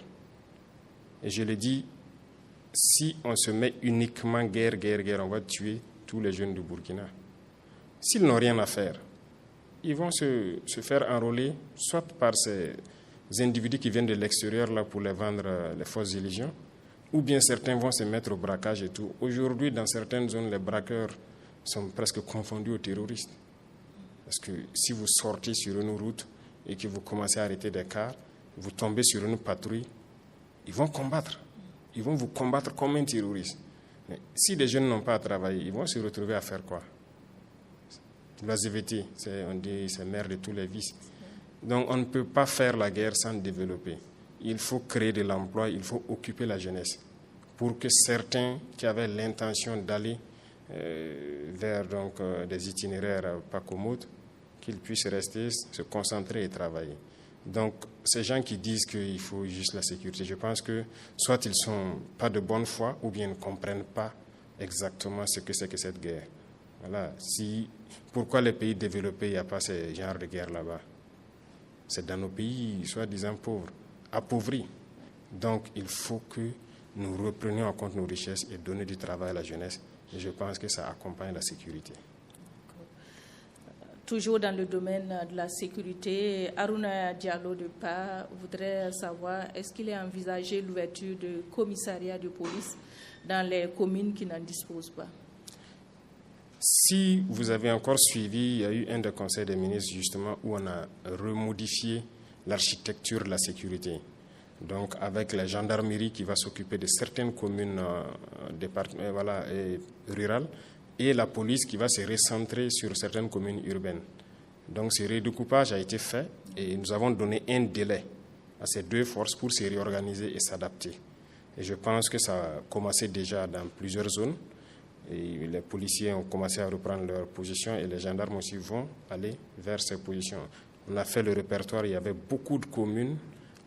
[SPEAKER 3] Et je le dis, si on se met uniquement guerre, on va tuer tous les jeunes du Burkina. S'ils n'ont rien à faire, ils vont se faire enrôler, soit par ces individus qui viennent de l'extérieur là pour les vendre les fausses illusions, ou bien certains vont se mettre au braquage et tout. Aujourd'hui, dans certaines zones, les braqueurs sont presque confondus aux terroristes. Parce que si vous sortez sur une route et que vous commencez à arrêter des cars, vous tombez sur une patrouille, ils vont combattre. Ils vont vous combattre comme un terroriste. Mais si les jeunes n'ont pas à travailler, ils vont se retrouver à faire quoi? La ZVT, on dit c'est mère de tous les vices. Donc on ne peut pas faire la guerre sans développer. Il faut créer de l'emploi, il faut occuper la jeunesse pour que certains qui avaient l'intention d'aller vers donc, des itinéraires pas commodes, qu'ils puissent rester, se concentrer et travailler. Donc, ces gens qui disent qu'il faut juste la sécurité, je pense que soit ils ne sont pas de bonne foi ou bien ils ne comprennent pas exactement ce que c'est que cette guerre. Voilà. Pourquoi les pays développés, il n'y a pas ce genre de guerre là-bas? C'est dans nos pays, soi-disant pauvres, appauvris. Donc, il faut que nous reprenions en compte nos richesses et donner du travail à la jeunesse. Et je pense que ça accompagne la sécurité.
[SPEAKER 2] Toujours dans le domaine de la sécurité, Aruna Diallo de PA voudrait savoir, est-ce qu'il est envisagé l'ouverture de commissariats de police dans les communes qui n'en disposent pas?
[SPEAKER 3] Si vous avez encore suivi, il y a eu un des conseils des ministres justement où on a remodifié l'architecture de la sécurité. Donc avec la gendarmerie qui va s'occuper de certaines communes rurales et la police qui va se recentrer sur certaines communes urbaines. Donc ce redécoupage a été fait et nous avons donné un délai à ces deux forces pour se réorganiser et s'adapter. Et je pense que ça a commencé déjà dans plusieurs zones. Et les policiers ont commencé à reprendre leur position et les gendarmes aussi vont aller vers ces positions. On a fait le répertoire, il y avait beaucoup de communes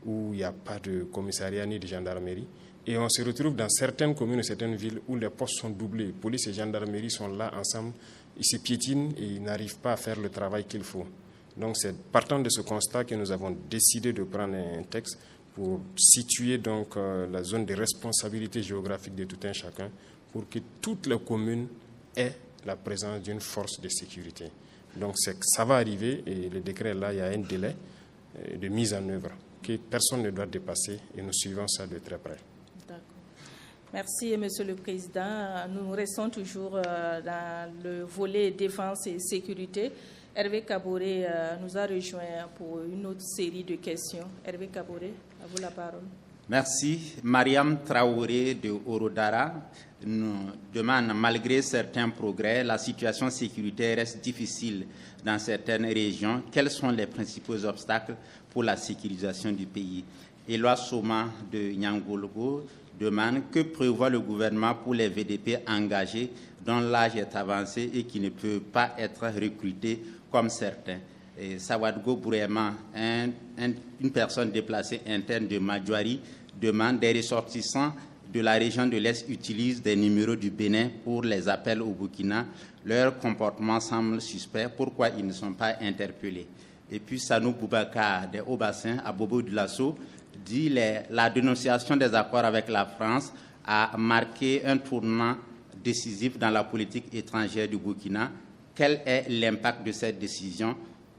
[SPEAKER 3] où il n'y a pas de commissariat ni de gendarmerie. Et on se retrouve dans certaines communes, certaines villes où les postes sont doublés. Police et gendarmerie sont là ensemble, ils se piétinent et ils n'arrivent pas à faire le travail qu'il faut. Donc c'est partant de ce constat que nous avons décidé de prendre un texte pour situer donc la zone de responsabilité géographique de tout un chacun, pour que toutes les communes aient la présence d'une force de sécurité. Donc ça va arriver et le décret là, il y a un délai de mise en œuvre que personne ne doit dépasser et nous suivons ça de très près.
[SPEAKER 2] D'accord. Merci, Monsieur le Président. Nous restons toujours dans le volet défense et sécurité. Hervé Kaboré nous a rejoint pour une autre série de questions. Hervé Kaboré, à vous la parole.
[SPEAKER 4] Merci. Mariam Traoré de Orodara nous demande, malgré certains progrès, la situation sécuritaire reste difficile dans certaines régions. Quels sont les principaux obstacles pour la sécurisation du pays? Éloi Soma de Nyangolgo demande, que prévoit le gouvernement pour les VDP engagés dont l'âge est avancé et qui ne peuvent pas être recrutés comme certains? Et Sawadgo Bourema, une personne déplacée interne de Madjouari, demande, des ressortissants de la région de l'Est utilisent des numéros du Bénin pour les appels au Burkina. Leur comportement semble suspect. Pourquoi ils ne sont pas interpellés? Et puis Sanou Boubacar des Hauts-Bassins à Bobo de Lasso dit, la dénonciation des accords avec la France a marqué un tournant décisif dans la politique étrangère du Burkina. Quel est l'impact de cette décision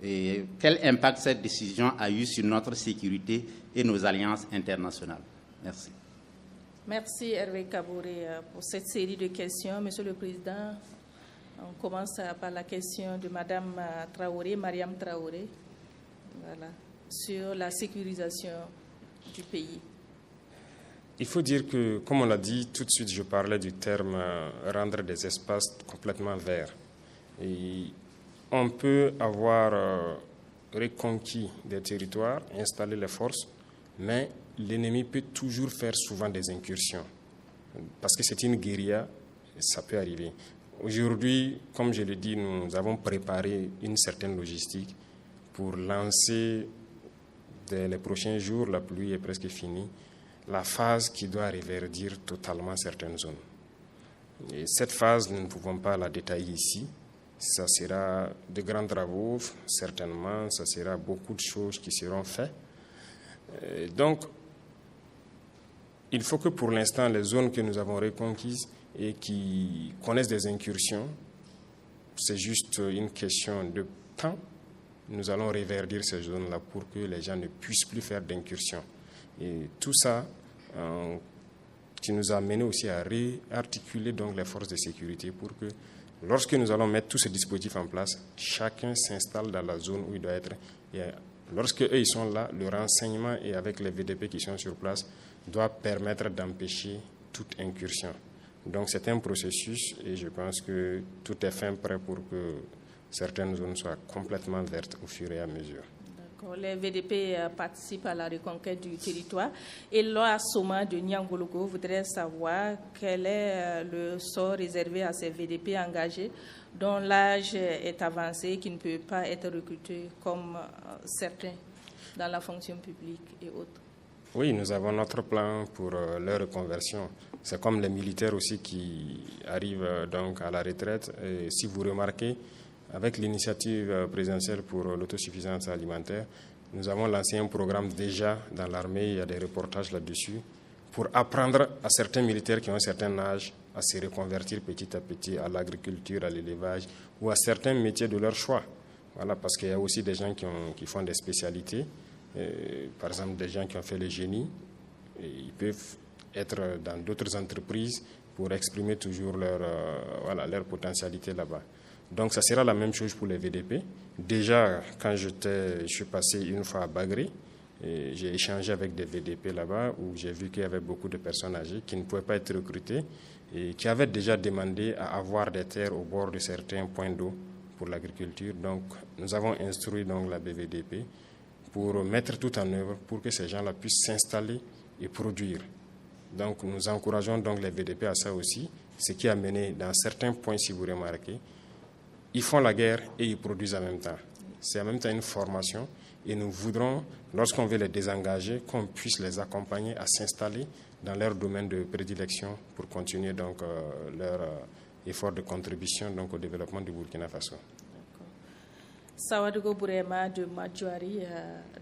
[SPEAKER 4] Et quel impact cette décision a eu sur notre sécurité et nos alliances internationales? Merci.
[SPEAKER 2] Merci Hervé Kaboré pour cette série de questions. Monsieur le Président, on commence par la question de Madame Traoré, Mariam Traoré, voilà, sur la sécurisation du pays.
[SPEAKER 3] Il faut dire que, comme on l'a dit, tout de suite, je parlais du terme rendre des espaces complètement verts. Et on peut avoir reconquis des territoires, installer les forces, mais l'ennemi peut toujours faire souvent des incursions. Parce que c'est une guérilla, ça peut arriver. Aujourd'hui, comme je l'ai dit, nous avons préparé une certaine logistique pour lancer, dès les prochains jours, la pluie est presque finie, la phase qui doit reverdir totalement certaines zones. Et cette phase, nous ne pouvons pas la détailler ici. Ça sera de grands travaux, certainement, ça sera beaucoup de choses qui seront faites. Donc, il faut que pour l'instant, les zones que nous avons reconquises et qui connaissent des incursions, c'est juste une question de temps. Nous allons reverdir ces zones-là pour que les gens ne puissent plus faire d'incursions. Et tout ça qui nous a amené aussi à réarticuler donc les forces de sécurité pour que lorsque nous allons mettre tous ces dispositifs en place, chacun s'installe dans la zone où il doit être. Et lorsque eux ils sont là, le renseignement et avec les VDP qui sont sur place doit permettre d'empêcher toute incursion. Donc c'est un processus et je pense que tout est fin prêt pour que certaines zones soient complètement vertes au fur et à mesure.
[SPEAKER 2] Les VDP participent à la reconquête du territoire. Et Loa Soma de Nyangologo voudrait savoir quel est le sort réservé à ces VDP engagés dont l'âge est avancé et qui ne peut pas être recruté comme certains dans la fonction publique et autres.
[SPEAKER 3] Oui, nous avons notre plan pour leur reconversion. C'est comme les militaires aussi qui arrivent donc à la retraite. Et si vous remarquez, avec l'initiative présidentielle pour l'autosuffisance alimentaire, nous avons lancé un programme déjà dans l'armée, il y a des reportages là-dessus, pour apprendre à certains militaires qui ont un certain âge à se reconvertir petit à petit à l'agriculture, à l'élevage ou à certains métiers de leur choix. Voilà, parce qu'il y a aussi des gens qui font des spécialités, par exemple des gens qui ont fait le génie, et ils peuvent être dans d'autres entreprises pour exprimer toujours leur potentialité là-bas. Donc, ça sera la même chose pour les VDP. Déjà, quand je suis passé une fois à Bagré, j'ai échangé avec des VDP là-bas où j'ai vu qu'il y avait beaucoup de personnes âgées qui ne pouvaient pas être recrutées et qui avaient déjà demandé à avoir des terres au bord de certains points d'eau pour l'agriculture. Donc, nous avons instruit donc la BVDP pour mettre tout en œuvre pour que ces gens-là puissent s'installer et produire. Donc, nous encourageons donc les VDP à ça aussi, ce qui a mené dans certains points, si vous remarquez, ils font la guerre et ils produisent en même temps. C'est en même temps une formation et nous voudrons, lorsqu'on veut les désengager, qu'on puisse les accompagner à s'installer dans leur domaine de prédilection pour continuer donc leur effort de contribution donc au développement du Burkina Faso.
[SPEAKER 2] Sawadogo Bourema de Madjouari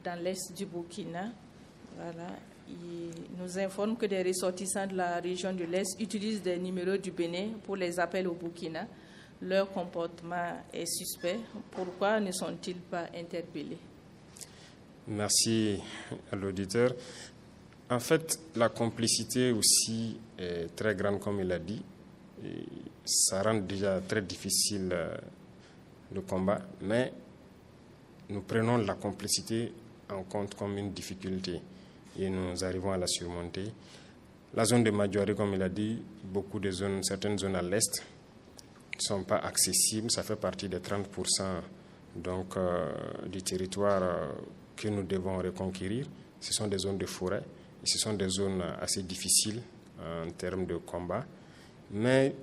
[SPEAKER 2] dans l'est du Burkina, voilà, il nous informe que des ressortissants de la région de l'est utilisent des numéros du Bénin pour les appels au Burkina. Leur comportement est suspect. Pourquoi ne sont-ils pas interpellés?
[SPEAKER 3] Merci à l'auditeur. En fait, la complicité aussi est très grande, comme il a dit. Et ça rend déjà très difficile le combat, mais nous prenons la complicité en compte comme une difficulté et nous arrivons à la surmonter. La zone de Madjouari, comme il a dit, beaucoup de zones, certaines zones à l'est ne sont pas accessibles. Ça fait partie des 30% donc, du territoire que nous devons reconquérir. Ce sont des zones de forêt et ce sont des zones assez difficiles en termes de combat. Mais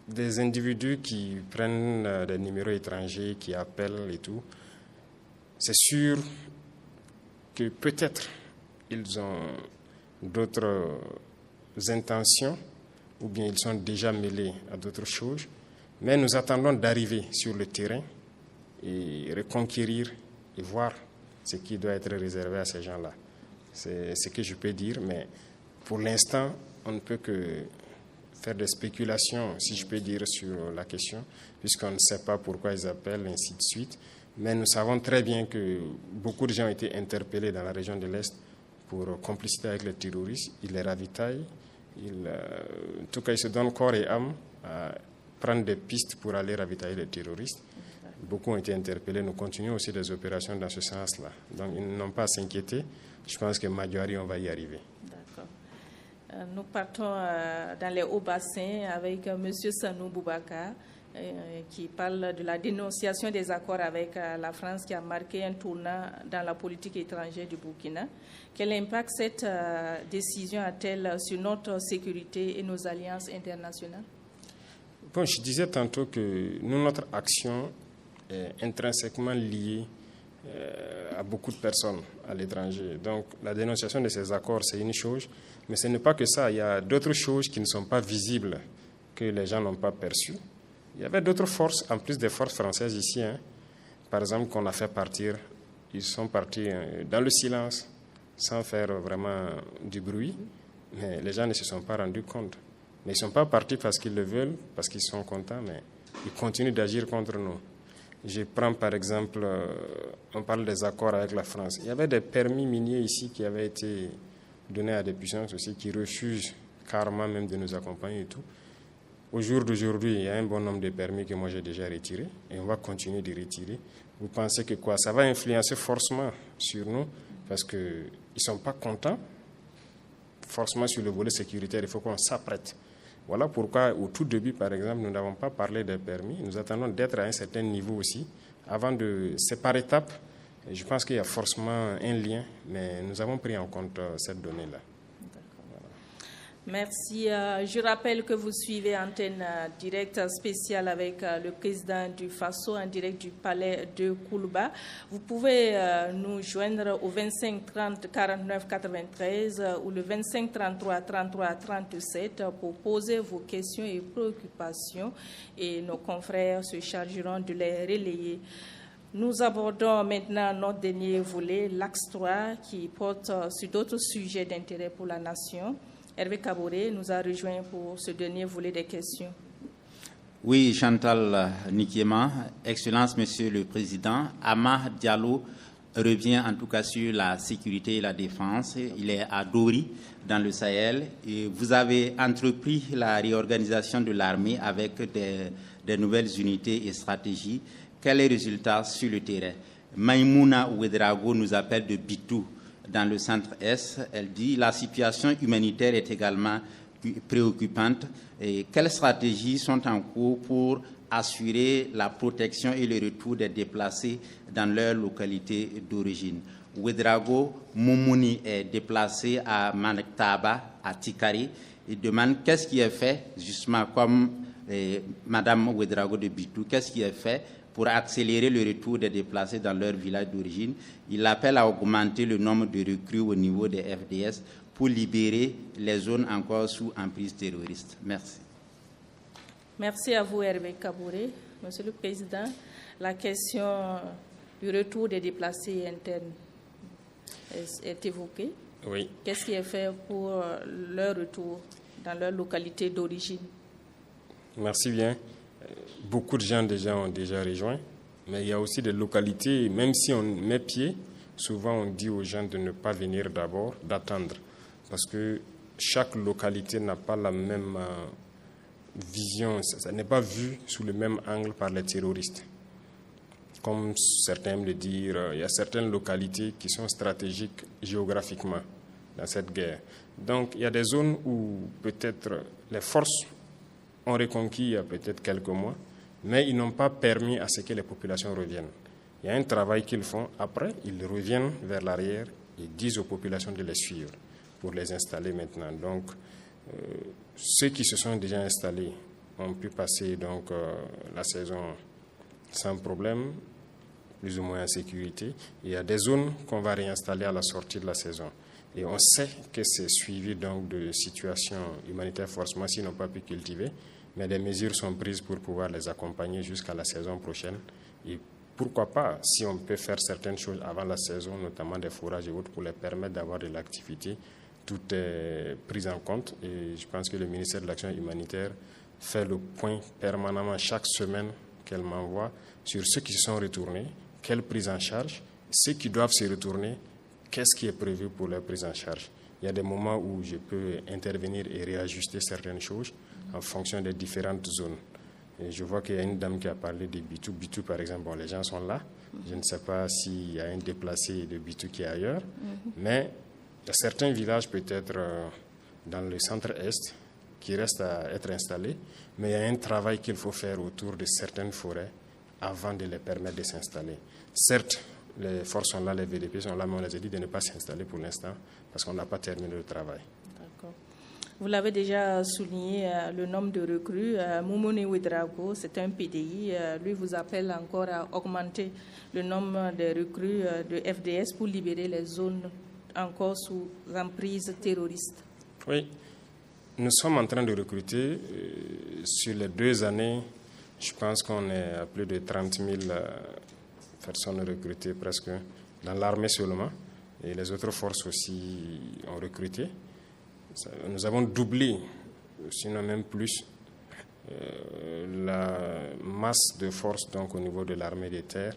[SPEAKER 3] des individus qui prennent des numéros étrangers, qui appellent et tout, c'est sûr que peut-être ils ont d'autres intentions ou bien ils sont déjà mêlés à d'autres choses. Mais nous attendons d'arriver sur le terrain et reconquérir et voir ce qui doit être réservé à ces gens-là. C'est ce que je peux dire, mais pour l'instant, on ne peut que faire des spéculations, si je peux dire, sur la question, puisqu'on ne sait pas pourquoi ils appellent, ainsi de suite. Mais nous savons très bien que beaucoup de gens ont été interpellés dans la région de l'Est pour complicité avec les terroristes. Ils les ravitaillent. En tout cas, ils se donnent corps et âme à prendre des pistes pour aller ravitailler les terroristes. Beaucoup ont été interpellés. Nous continuons aussi des opérations dans ce sens-là. Donc, ils n'ont pas à s'inquiéter. Je pense que Madjoari, on va y arriver.
[SPEAKER 2] D'accord. Nous partons dans les hauts bassins avec M. Sanou Boubacar, qui parle de la dénonciation des accords avec la France qui a marqué un tournant dans la politique étrangère du Burkina. Quel impact cette décision a-t-elle sur notre sécurité et nos alliances internationales?
[SPEAKER 3] Bon, je disais tantôt que nous, notre action est intrinsèquement liée à beaucoup de personnes à l'étranger. Donc, la dénonciation de ces accords, c'est une chose, mais ce n'est pas que ça. Il y a d'autres choses qui ne sont pas visibles, que les gens n'ont pas perçues. Il y avait d'autres forces, en plus des forces françaises ici, par exemple, qu'on a fait partir. Ils sont partis dans le silence, sans faire vraiment du bruit, mais les gens ne se sont pas rendus compte. Mais ils ne sont pas partis parce qu'ils le veulent, parce qu'ils sont contents, mais ils continuent d'agir contre nous. Je prends par exemple, on parle des accords avec la France. Il y avait des permis miniers ici qui avaient été donnés à des puissances aussi qui refusent carrément même de nous accompagner et tout. Au jour d'aujourd'hui, il y a un bon nombre de permis que moi j'ai déjà retirés et on va continuer de retirer. Vous pensez que quoi? Ça va influencer forcément sur nous parce qu'ils ne sont pas contents. Forcément sur le volet sécuritaire, il faut qu'on s'apprête. Voilà pourquoi au tout début, par exemple, nous n'avons pas parlé des permis. Nous attendons d'être à un certain niveau aussi avant de... C'est par étapes. Je pense qu'il y a forcément un lien, mais nous avons pris en compte cette donnée-là.
[SPEAKER 2] Merci. Je rappelle que vous suivez Antenne Directe spéciale avec le président du FASO en direct du palais de Koulouba. Vous pouvez nous joindre au 25 30 49 93 ou le 25 33 33 37 pour poser vos questions et préoccupations et nos confrères se chargeront de les relayer. Nous abordons maintenant notre dernier volet, l'axe 3, qui porte sur d'autres sujets d'intérêt pour la nation. Hervé Kaboré nous a rejoint pour ce dernier volet des questions.
[SPEAKER 4] Oui, Chantal Nikiema, Excellence, Monsieur le Président. Amah Diallo revient en tout cas sur la sécurité et la défense. Il est à Dori, dans le Sahel. Et vous avez entrepris la réorganisation de l'armée avec des nouvelles unités et stratégies. Quel est le résultat sur le terrain? Maïmouna Ouedraogo nous appelle de Bitou, dans le centre-est. Elle dit la situation humanitaire est également préoccupante. Et quelles stratégies sont en cours pour assurer la protection et le retour des déplacés dans leur localité d'origine? Ouedraogo Moumouni est déplacé à Manektaba, à Tikari. Il demande qu'est-ce qui est fait, justement comme Madame Ouedraogo de Bitou, qu'est-ce qui est fait pour accélérer le retour des déplacés dans leur village d'origine. Il appelle à augmenter le nombre de recrues au niveau des FDS pour libérer les zones encore sous emprise terroriste. Merci.
[SPEAKER 2] Merci à vous, Hervé Kaboré. Monsieur le Président, la question du retour des déplacés internes est évoquée.
[SPEAKER 3] Oui.
[SPEAKER 2] Qu'est-ce qui est fait pour leur retour dans leur localité d'origine?
[SPEAKER 3] Merci bien. Beaucoup de gens déjà ont déjà rejoint, mais il y a aussi des localités, même si on met pied, souvent on dit aux gens de ne pas venir d'abord, d'attendre, parce que chaque localité n'a pas la même vision, ça n'est pas vu sous le même angle par les terroristes. Comme certains aiment le dire, il y a certaines localités qui sont stratégiques géographiquement dans cette guerre. Donc il y a des zones où peut-être les forces ont reconquis il y a peut-être quelques mois, mais ils n'ont pas permis à ce que les populations reviennent. Il y a un travail qu'ils font. Après, ils reviennent vers l'arrière et disent aux populations de les suivre pour les installer maintenant. Donc, ceux qui se sont déjà installés ont pu passer donc, la saison sans problème, plus ou moins en sécurité. Il y a des zones qu'on va réinstaller à la sortie de la saison. Et on sait que c'est suivi donc de situations humanitaires forcément s'ils n'ont pas pu cultiver, mais des mesures sont prises pour pouvoir les accompagner jusqu'à la saison prochaine. Et pourquoi pas, si on peut faire certaines choses avant la saison, notamment des fourrages et autres, pour les permettre d'avoir de l'activité, tout est pris en compte. Et je pense que le ministère de l'Action humanitaire fait le point permanemment chaque semaine qu'elle m'envoie sur ceux qui se sont retournés, quelle prise en charge. Ceux qui doivent se retourner, qu'est-ce qui est prévu pour leur prise en charge? Il y a des moments où je peux intervenir et réajuster certaines choses en fonction des différentes zones. Et je vois qu'il y a une dame qui a parlé de Bitou. Bitou, par exemple, bon, les gens sont là. Je ne sais pas s'il y a un déplacé de Bitou qui est ailleurs. Mais il y a certains villages, peut-être dans le centre-est, qui restent à être installés. Mais il y a un travail qu'il faut faire autour de certaines forêts avant de les permettre de s'installer. Certes, les forces sont là, les VDP sont là, mais on les a dit de ne pas s'installer pour l'instant parce qu'on n'a pas terminé le travail.
[SPEAKER 2] D'accord. Vous l'avez déjà souligné, le nombre de recrues. Moumouni Ouedraogo, c'est un PDI. Lui vous appelle encore à augmenter le nombre de recrues de FDS pour libérer les zones encore sous emprise terroriste.
[SPEAKER 3] Oui, nous sommes en train de recruter. Sur les 2 années, je pense qu'on est à plus de 30 000 personnes recrutées presque dans l'armée seulement. Et les autres forces aussi ont recruté. Nous avons doublé, sinon même plus, la masse de forces donc, au niveau de l'armée des terres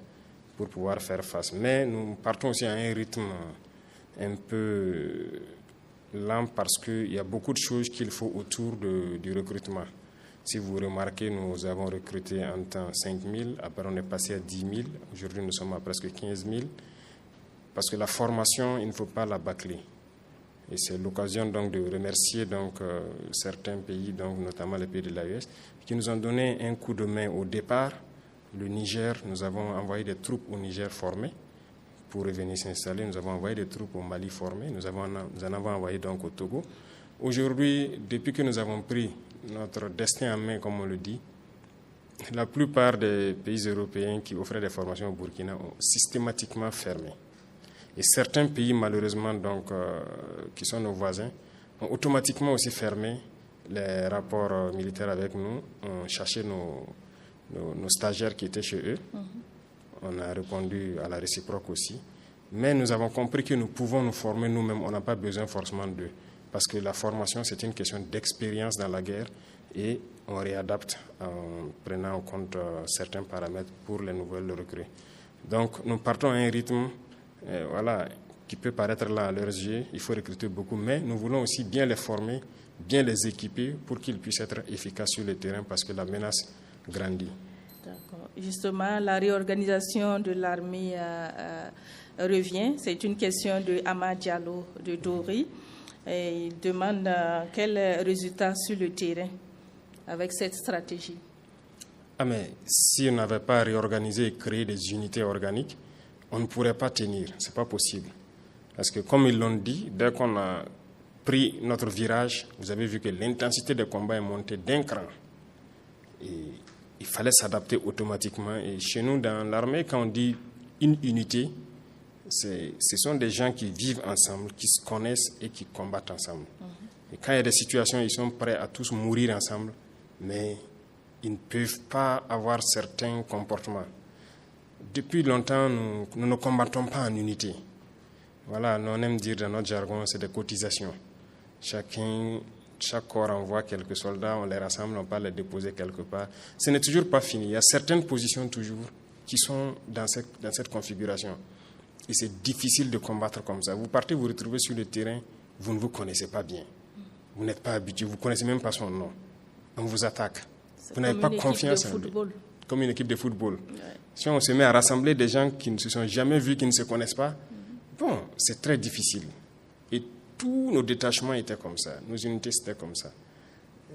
[SPEAKER 3] pour pouvoir faire face. Mais nous partons aussi à un rythme un peu lent parce qu'il y a beaucoup de choses qu'il faut autour du recrutement. Si vous remarquez, nous avons recruté en temps 5 000, après on est passé à 10 000, aujourd'hui nous sommes à presque 15 000, parce que la formation, il ne faut pas la bâcler. Et c'est l'occasion donc de remercier donc, certains pays, donc, notamment les pays de l'AES, qui nous ont donné un coup de main au départ. Le Niger, nous avons envoyé des troupes au Niger formées pour revenir s'installer. Nous avons envoyé des troupes au Mali formées. Nous en avons envoyé donc au Togo. Aujourd'hui, depuis que nous avons pris notre destin en main, comme on le dit, la plupart des pays européens qui offraient des formations au Burkina ont systématiquement fermé. Et certains pays, malheureusement, donc, qui sont nos voisins, ont automatiquement aussi fermé les rapports militaires avec nous, ont cherché nos stagiaires qui étaient chez eux. On a répondu à la réciproque aussi. Mais nous avons compris que nous pouvons nous former nous-mêmes, on n'a pas besoin forcément d'eux. Parce que la formation, c'est une question d'expérience dans la guerre et on réadapte en prenant en compte certains paramètres pour les nouvelles recrues. Donc, nous partons à un rythme qui peut paraître là à leurs yeux. Il faut recruter beaucoup, mais nous voulons aussi bien les former, bien les équiper pour qu'ils puissent être efficaces sur le terrain parce que la menace grandit.
[SPEAKER 2] D'accord. Justement, la réorganisation de l'armée revient. C'est une question de Ama Diallo de Dori. Et il demande quel résultat sur le terrain avec cette stratégie.
[SPEAKER 3] Mais si on n'avait pas réorganisé et créé des unités organiques, on ne pourrait pas tenir. Ce n'est pas possible. Parce que comme ils l'ont dit, dès qu'on a pris notre virage, vous avez vu que l'intensité des combats est montée d'un cran. Et il fallait s'adapter automatiquement. Et chez nous, dans l'armée, quand on dit une unité, ce sont des gens qui vivent ensemble, qui se connaissent et qui combattent ensemble. Et quand il y a des situations, ils sont prêts à tous mourir ensemble, mais ils ne peuvent pas avoir certains comportements. Depuis longtemps, nous ne combattons pas en unité. Voilà, on aime dire dans notre jargon, c'est des cotisations. Chaque corps envoie quelques soldats, on les rassemble, on peut les déposer quelque part. Ce n'est toujours pas fini. Il y a certaines positions toujours qui sont dans cette configuration. Et c'est difficile de combattre comme ça. Vous partez, vous retrouvez sur le terrain, vous ne vous connaissez pas bien. Vous n'êtes pas habitué, vous ne connaissez même pas son nom. On vous attaque. Vous n'avez pas confiance en lui. Comme une équipe de football. Ouais. Si on se met à rassembler des gens qui ne se sont jamais vus, qui ne se connaissent pas, bon, c'est très difficile. Et tous nos détachements étaient comme ça. Nos unités, c'était comme ça.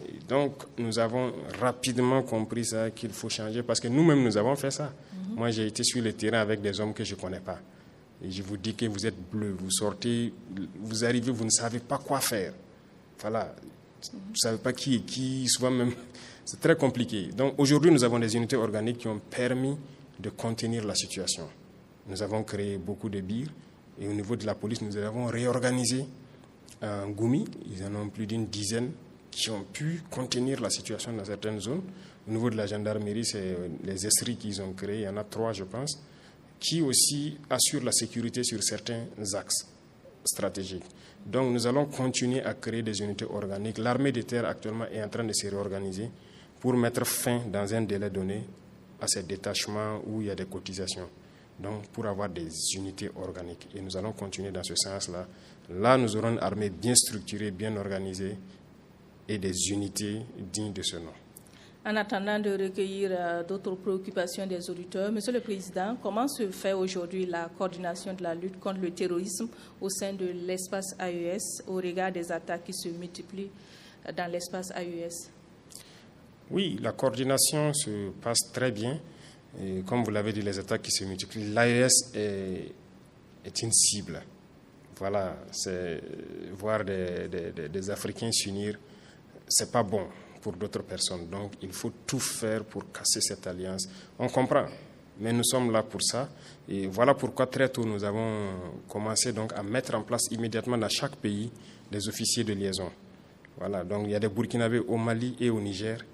[SPEAKER 3] Et donc, nous avons rapidement compris ça, qu'il faut changer, parce que nous-mêmes, nous avons fait ça. Moi, j'ai été sur le terrain avec des hommes que je ne connais pas. Et je vous dis que vous êtes bleu, vous sortez, vous arrivez, vous ne savez pas quoi faire. Voilà. Vous ne savez pas qui est qui, souvent même. C'est très compliqué. Donc aujourd'hui, nous avons des unités organiques qui ont permis de contenir la situation. Nous avons créé beaucoup de birs et au niveau de la police, nous avons réorganisé en Goumi. Ils en ont plus d'une dizaine qui ont pu contenir la situation dans certaines zones. Au niveau de la gendarmerie, c'est les esseries qu'ils ont créées. Il y en a 3, je pense, qui aussi assurent la sécurité sur certains axes stratégiques. Donc nous allons continuer à créer des unités organiques. L'armée de terre actuellement est en train de se réorganiser pour mettre fin dans un délai donné à ces détachements où il y a des cotisations. donc pour avoir des unités organiques. Et nous allons continuer dans ce sens-là. Là, nous aurons une armée bien structurée, bien organisée et des unités dignes de ce nom.
[SPEAKER 2] En attendant de recueillir d'autres préoccupations des auditeurs, Monsieur le Président, comment se fait aujourd'hui la coordination de la lutte contre le terrorisme au sein de l'espace AES au regard des attaques qui se multiplient dans l'espace AES?
[SPEAKER 3] Oui, la coordination se passe très bien. Et comme vous l'avez dit, les attaques qui se multiplient, l'AES est une cible. Voilà, c'est voir des Africains s'unir, c'est pas bon pour d'autres personnes. Donc, il faut tout faire pour casser cette alliance. On comprend, mais nous sommes là pour ça. Et voilà pourquoi très tôt, nous avons commencé donc à mettre en place immédiatement dans chaque pays des officiers de liaison. Voilà, donc il y a des Burkinabés au Mali et au Niger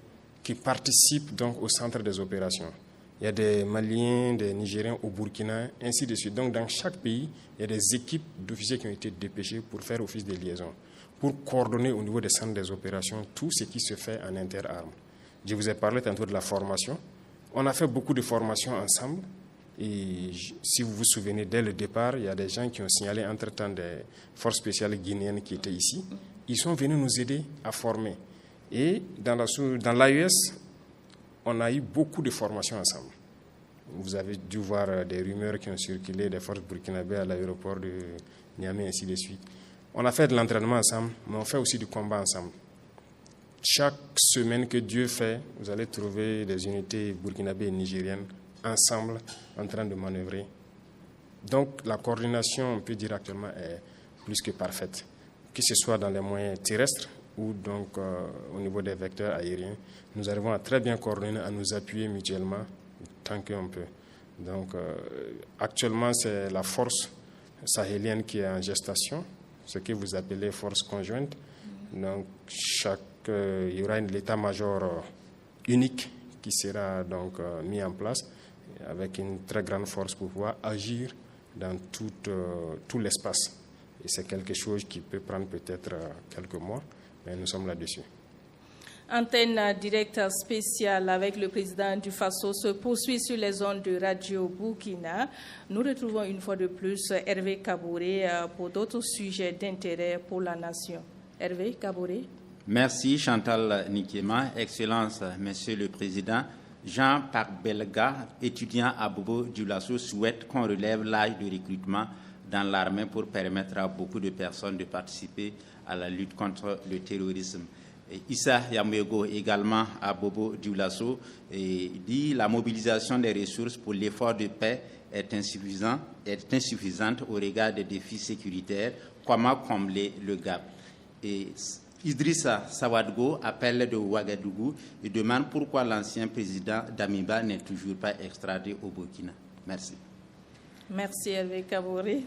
[SPEAKER 3] qui participent donc au centre des opérations. Il y a des Maliens, des Nigériens au Burkina, ainsi de suite. Donc, dans chaque pays, il y a des équipes d'officiers qui ont été dépêchés pour faire office de liaison, pour coordonner au niveau des centres des opérations tout ce qui se fait en interarmes. Je vous ai parlé tantôt de la formation. On a fait beaucoup de formations ensemble. Et si vous vous souvenez, dès le départ, il y a des gens qui ont signalé entre-temps des forces spéciales guinéennes qui étaient ici. Ils sont venus nous aider à former. Et dans l'AES, on a eu beaucoup de formations ensemble. Vous avez dû voir des rumeurs qui ont circulé des forces burkinabées à l'aéroport de Niamey, ainsi de suite. On a fait de l'entraînement ensemble, mais on fait aussi du combat ensemble. Chaque semaine que Dieu fait, vous allez trouver des unités burkinabées et nigériennes ensemble en train de manœuvrer. Donc la coordination, on peut dire actuellement, est plus que parfaite, que ce soit dans les moyens terrestres ou donc au niveau des vecteurs aériens. Nous arrivons à très bien coordonner, à nous appuyer mutuellement tant qu'on peut. Donc actuellement, c'est la force sahélienne qui est en gestation, ce que vous appelez force conjointe. Donc il y aura l'état-major unique qui sera donc mis en place avec une très grande force pour pouvoir agir dans tout l'espace. Et c'est quelque chose qui peut prendre peut-être quelques mois, mais nous sommes là-dessus.
[SPEAKER 2] Antenne directe spéciale avec le président du Faso se poursuit sur les ondes de Radio Burkina. Nous retrouvons une fois de plus Hervé Kaboré pour d'autres sujets d'intérêt pour la nation. Hervé Kaboré.
[SPEAKER 4] Merci Chantal Nikema. Excellence, Monsieur le Président. Jean Parc Belga, étudiant à Bobo Dioulasso, souhaite qu'on relève l'âge de recrutement dans l'armée pour permettre à beaucoup de personnes de participer à la lutte contre le terrorisme. Et Issa Yamouego, également à Bobo Dioulasso, dit la mobilisation des ressources pour l'effort de paix est insuffisante au regard des défis sécuritaires. Comment combler le gap? Et Idrissa Sawadgo appelle de Ouagadougou et demande pourquoi l'ancien président Damiba n'est toujours pas extradé au Burkina. Merci.
[SPEAKER 2] Merci Hervé Kaboré.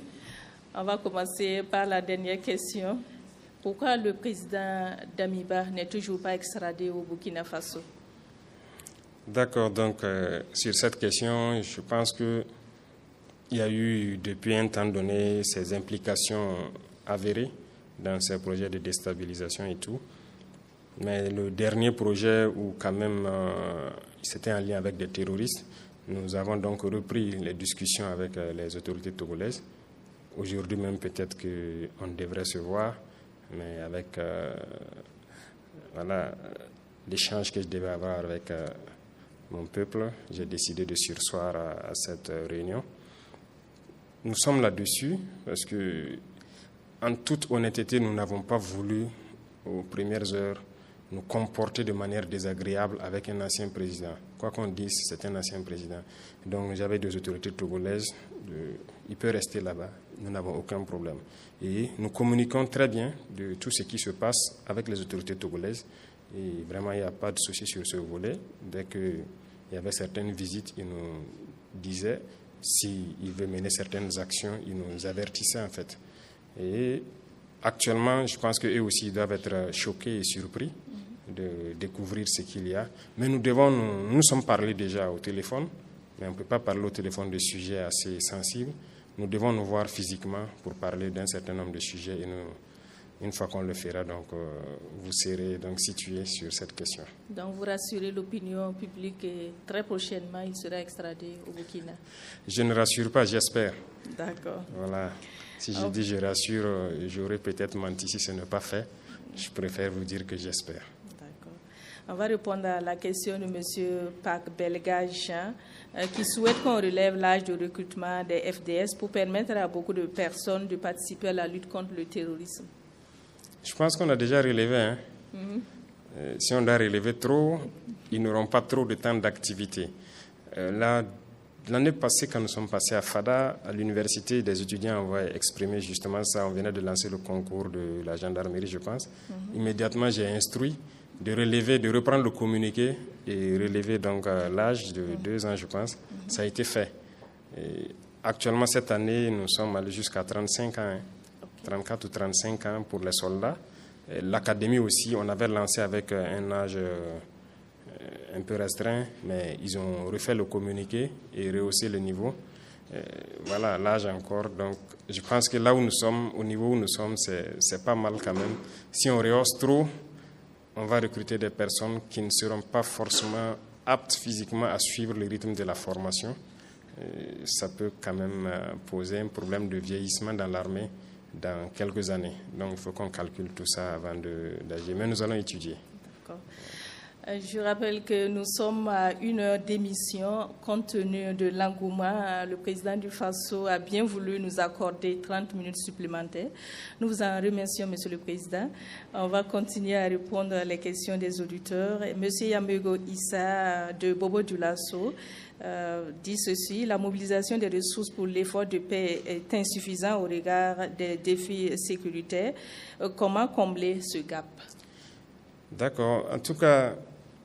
[SPEAKER 2] On va commencer par la dernière question. Pourquoi le président Damiba n'est toujours pas extradé au Burkina Faso?
[SPEAKER 3] D'accord, donc sur cette question, je pense qu'il y a eu depuis un temps donné ces implications avérées dans ces projets de déstabilisation et tout. Mais le dernier projet où quand même c'était en lien avec des terroristes, nous avons donc repris les discussions avec les autorités togolaises. Aujourd'hui même peut-être qu'on devrait se voir, mais avec l'échange que je devais avoir avec mon peuple, j'ai décidé de surseoir à cette réunion. Nous sommes là-dessus parce que, en toute honnêteté, nous n'avons pas voulu, aux premières heures, nous comporter de manière désagréable avec un ancien président. Quoi qu'on dise, c'est un ancien président. Donc j'avais des autorités togolaises, il peut rester là-bas, nous n'avons aucun problème. Et nous communiquons très bien de tout ce qui se passe avec les autorités togolaises. Et vraiment, il n'y a pas de souci sur ce volet. Dès qu'il y avait certaines visites, ils nous disaient s'ils veulent mener certaines actions, ils nous avertissaient en fait. Et actuellement, je pense qu'eux aussi doivent être choqués et surpris de découvrir ce qu'il y a. Mais nous sommes parlé déjà au téléphone, mais on ne peut pas parler au téléphone de sujets assez sensibles. Nous devons nous voir physiquement pour parler d'un certain nombre de sujets et Une fois qu'on le fera, donc, vous serez donc situé sur cette question.
[SPEAKER 2] Donc vous rassurez l'opinion publique et très prochainement, il sera extradé au Burkina.
[SPEAKER 3] Je ne rassure pas, j'espère.
[SPEAKER 2] D'accord.
[SPEAKER 3] Voilà. Si je dis je rassure, j'aurais peut-être menti si ce n'est pas fait. Je préfère vous dire que j'espère.
[SPEAKER 2] D'accord. On va répondre à la question de M. Pac Belgage, qui souhaite qu'on relève l'âge de recrutement des FDS pour permettre à beaucoup de personnes de participer à la lutte contre le terrorisme.
[SPEAKER 3] Je pense qu'on a déjà relevé. Si on doit relever trop, ils n'auront pas trop de temps d'activité. L'année passée, quand nous sommes passés à Fada, à l'université, des étudiants ont exprimé justement ça. On venait de lancer le concours de la gendarmerie, je pense. Immédiatement, j'ai instruit de relever, de reprendre le communiqué et relever donc l'âge de 2 ans, je pense. Ça a été fait. Et actuellement, cette année, nous sommes allés jusqu'à 35 ans. 34 ou 35 ans pour les soldats. L'académie aussi, on avait lancé avec un âge un peu restreint, mais ils ont refait le communiqué et rehaussé le niveau. Voilà, l'âge encore. Donc, je pense que là où nous sommes, au niveau où nous sommes, c'est pas mal quand même. Si on rehausse trop, on va recruter des personnes qui ne seront pas forcément aptes physiquement à suivre le rythme de la formation. Ça peut quand même poser un problème de vieillissement dans l'armée dans quelques années. Donc, il faut qu'on calcule tout ça avant d'agir. Mais nous allons étudier.
[SPEAKER 2] D'accord. Je rappelle que nous sommes à 1 heure d'émission. Compte tenu de l'engouement, le président du FASO a bien voulu nous accorder 30 minutes supplémentaires. Nous vous en remercions, Monsieur le Président. On va continuer à répondre aux questions des auditeurs. Monsieur Yamego Issa de Bobo Dioulasso dit ceci: la mobilisation des ressources pour l'effort de paix est insuffisante au regard des défis sécuritaires. Comment combler ce gap?
[SPEAKER 3] D'accord. En tout cas,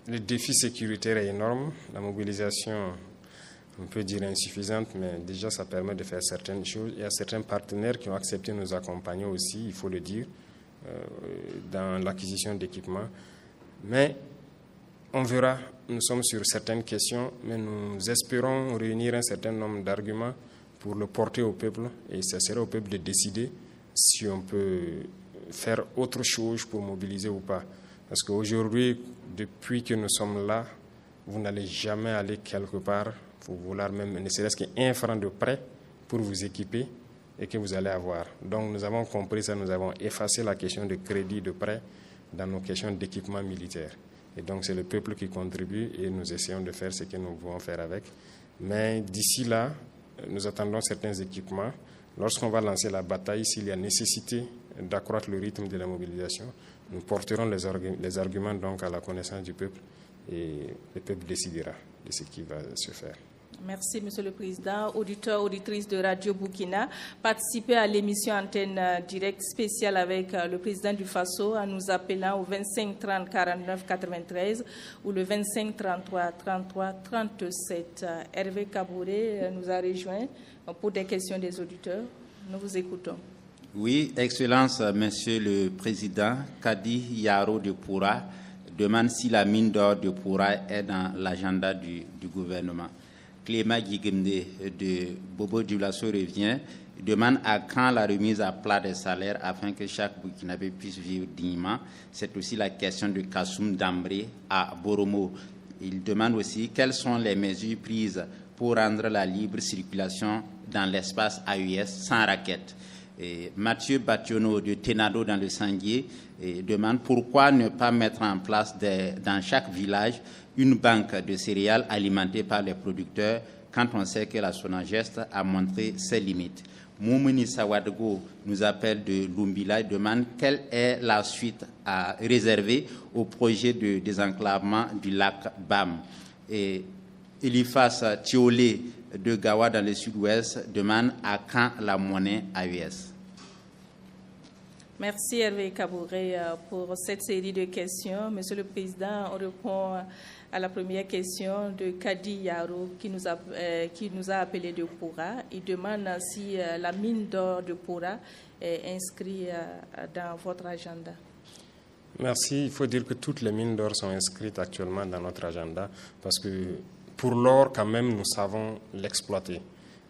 [SPEAKER 3] le défi sécuritaire est énorme. La mobilisation, on peut dire insuffisante, mais déjà ça permet de faire certaines choses. Il y a certains partenaires qui ont accepté de nous accompagner aussi, il faut le dire, dans l'acquisition d'équipements. Mais on verra, nous sommes sur certaines questions, mais nous espérons réunir un certain nombre d'arguments pour le porter au peuple, et ce sera au peuple de décider si on peut faire autre chose pour mobiliser ou pas. Parce qu'aujourd'hui, depuis que nous sommes là, vous n'allez jamais aller quelque part pour vouloir même, ne serait-ce qu'un franc de prêt pour vous équiper et que vous allez avoir. Donc nous avons compris ça, nous avons effacé la question de crédit, de prêt dans nos questions d'équipement militaire. Et donc c'est le peuple qui contribue et nous essayons de faire ce que nous pouvons faire avec. Mais d'ici là, nous attendons certains équipements. Lorsqu'on va lancer la bataille, s'il y a nécessité d'accroître le rythme de la mobilisation, nous porterons les arguments donc à la connaissance du peuple et le peuple décidera de ce qui va se faire.
[SPEAKER 2] Merci, Monsieur le Président. Auditeurs, auditrices de Radio Burkina, participez à l'émission Antenne Directe spéciale avec le Président du FASO en nous appelant au 25 30 49 93 ou le 25 33 33 37. Hervé Kabouré nous a rejoint pour des questions des auditeurs. Nous vous écoutons.
[SPEAKER 4] Oui, Excellence, Monsieur le Président, Kadi Yaro de Poura demande si la mine d'or de Poura est dans l'agenda du gouvernement. Clément Guigemde de Bobo Dioulasso revient, demande à quand la remise à plat des salaires afin que chaque Burkinabé puisse vivre dignement. C'est aussi la question de Kassoum Dambré à Boromo. Il demande aussi quelles sont les mesures prises pour rendre la libre circulation dans l'espace AES sans raquette. Et Mathieu Bationo de Tenado dans le Sanguier demande pourquoi ne pas mettre en place dans chaque village une banque de céréales alimentée par les producteurs quand on sait que la Sonagest a montré ses limites. Moumouni Sawadgo nous appelle de Lumbila et demande quelle est la suite à réserver au projet de désenclavement du lac Bam. Et Elifas Thiolé de Gawa dans le sud-ouest demande à quand la monnaie AES.
[SPEAKER 2] Merci Hervé Kabouré pour cette série de questions. Monsieur le Président, on répond à la première question de Kadi Yaro qui nous a appelé de Poura. Il demande si la mine d'or de Poura est inscrite dans votre agenda.
[SPEAKER 3] Merci. Il faut dire que toutes les mines d'or sont inscrites actuellement dans notre agenda parce que pour l'or, quand même, nous savons l'exploiter.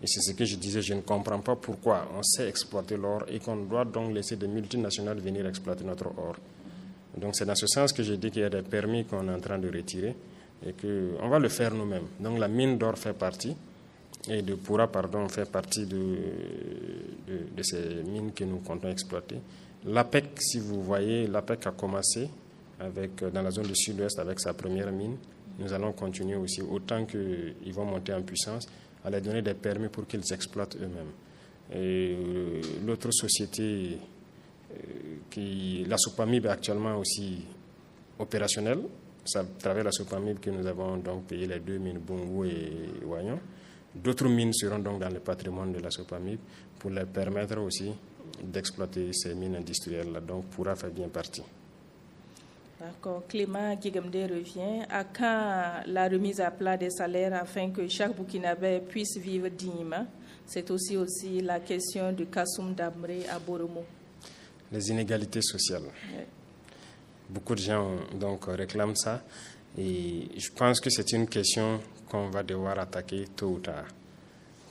[SPEAKER 3] Et c'est ce que je disais, je ne comprends pas pourquoi on sait exploiter l'or et qu'on doit donc laisser des multinationales venir exploiter notre or. Donc c'est dans ce sens que je dis qu'il y a des permis qu'on est en train de retirer et qu'on va le faire nous-mêmes. Donc la mine d'or fait partie et de Poura, fait partie de ces mines que nous comptons exploiter. L'APEC, si vous voyez, l'APEC a commencé dans la zone du sud-ouest avec sa première mine. Nous allons continuer aussi, autant qu'ils vont monter en puissance, à leur donner des permis pour qu'ils exploitent eux-mêmes. Et l'autre société, la Sopamib est actuellement aussi opérationnelle. C'est à travers la Sopamib que nous avons donc payé les 2 mines Bungu et Wayon. D'autres mines seront donc dans le patrimoine de la Sopamib pour leur permettre aussi d'exploiter ces mines industrielles-là. Donc, Poura fait bien partie.
[SPEAKER 2] D'accord. Clément Guigamde revient. À quand la remise à plat des salaires afin que chaque Burkinabé puisse vivre dignement? C'est aussi la question de Kassoum Damré à Boromo. Les
[SPEAKER 3] inégalités sociales. Oui. Beaucoup de gens donc réclament ça. Et je pense que c'est une question qu'on va devoir attaquer tôt ou tard.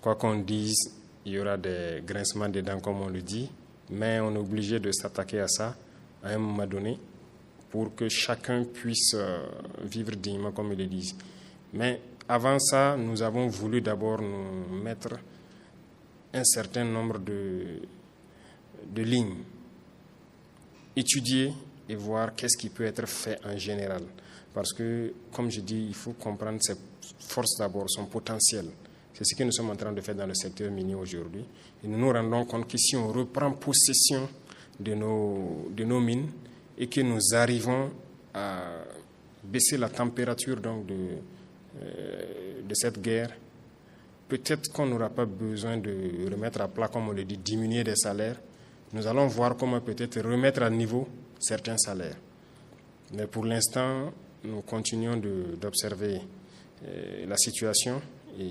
[SPEAKER 3] Quoi qu'on dise, il y aura des grincements des dents, comme on le dit, mais on est obligé de s'attaquer à ça à un moment donné pour que chacun puisse vivre dignement, comme ils le disent. Mais avant ça, nous avons voulu d'abord nous mettre un certain nombre de lignes, étudier et voir qu'est-ce qui peut être fait en général. Parce que, comme je dis, il faut comprendre ses forces d'abord, son potentiel. C'est ce que nous sommes en train de faire dans le secteur minier aujourd'hui. Et nous nous rendons compte que si on reprend possession de nos mines et que nous arrivons à baisser la température donc de cette guerre, peut-être qu'on n'aura pas besoin de remettre à plat, comme on le dit, diminuer des salaires. Nous allons voir comment peut-être remettre à niveau certains salaires. Mais pour l'instant, nous continuons d'observer la situation et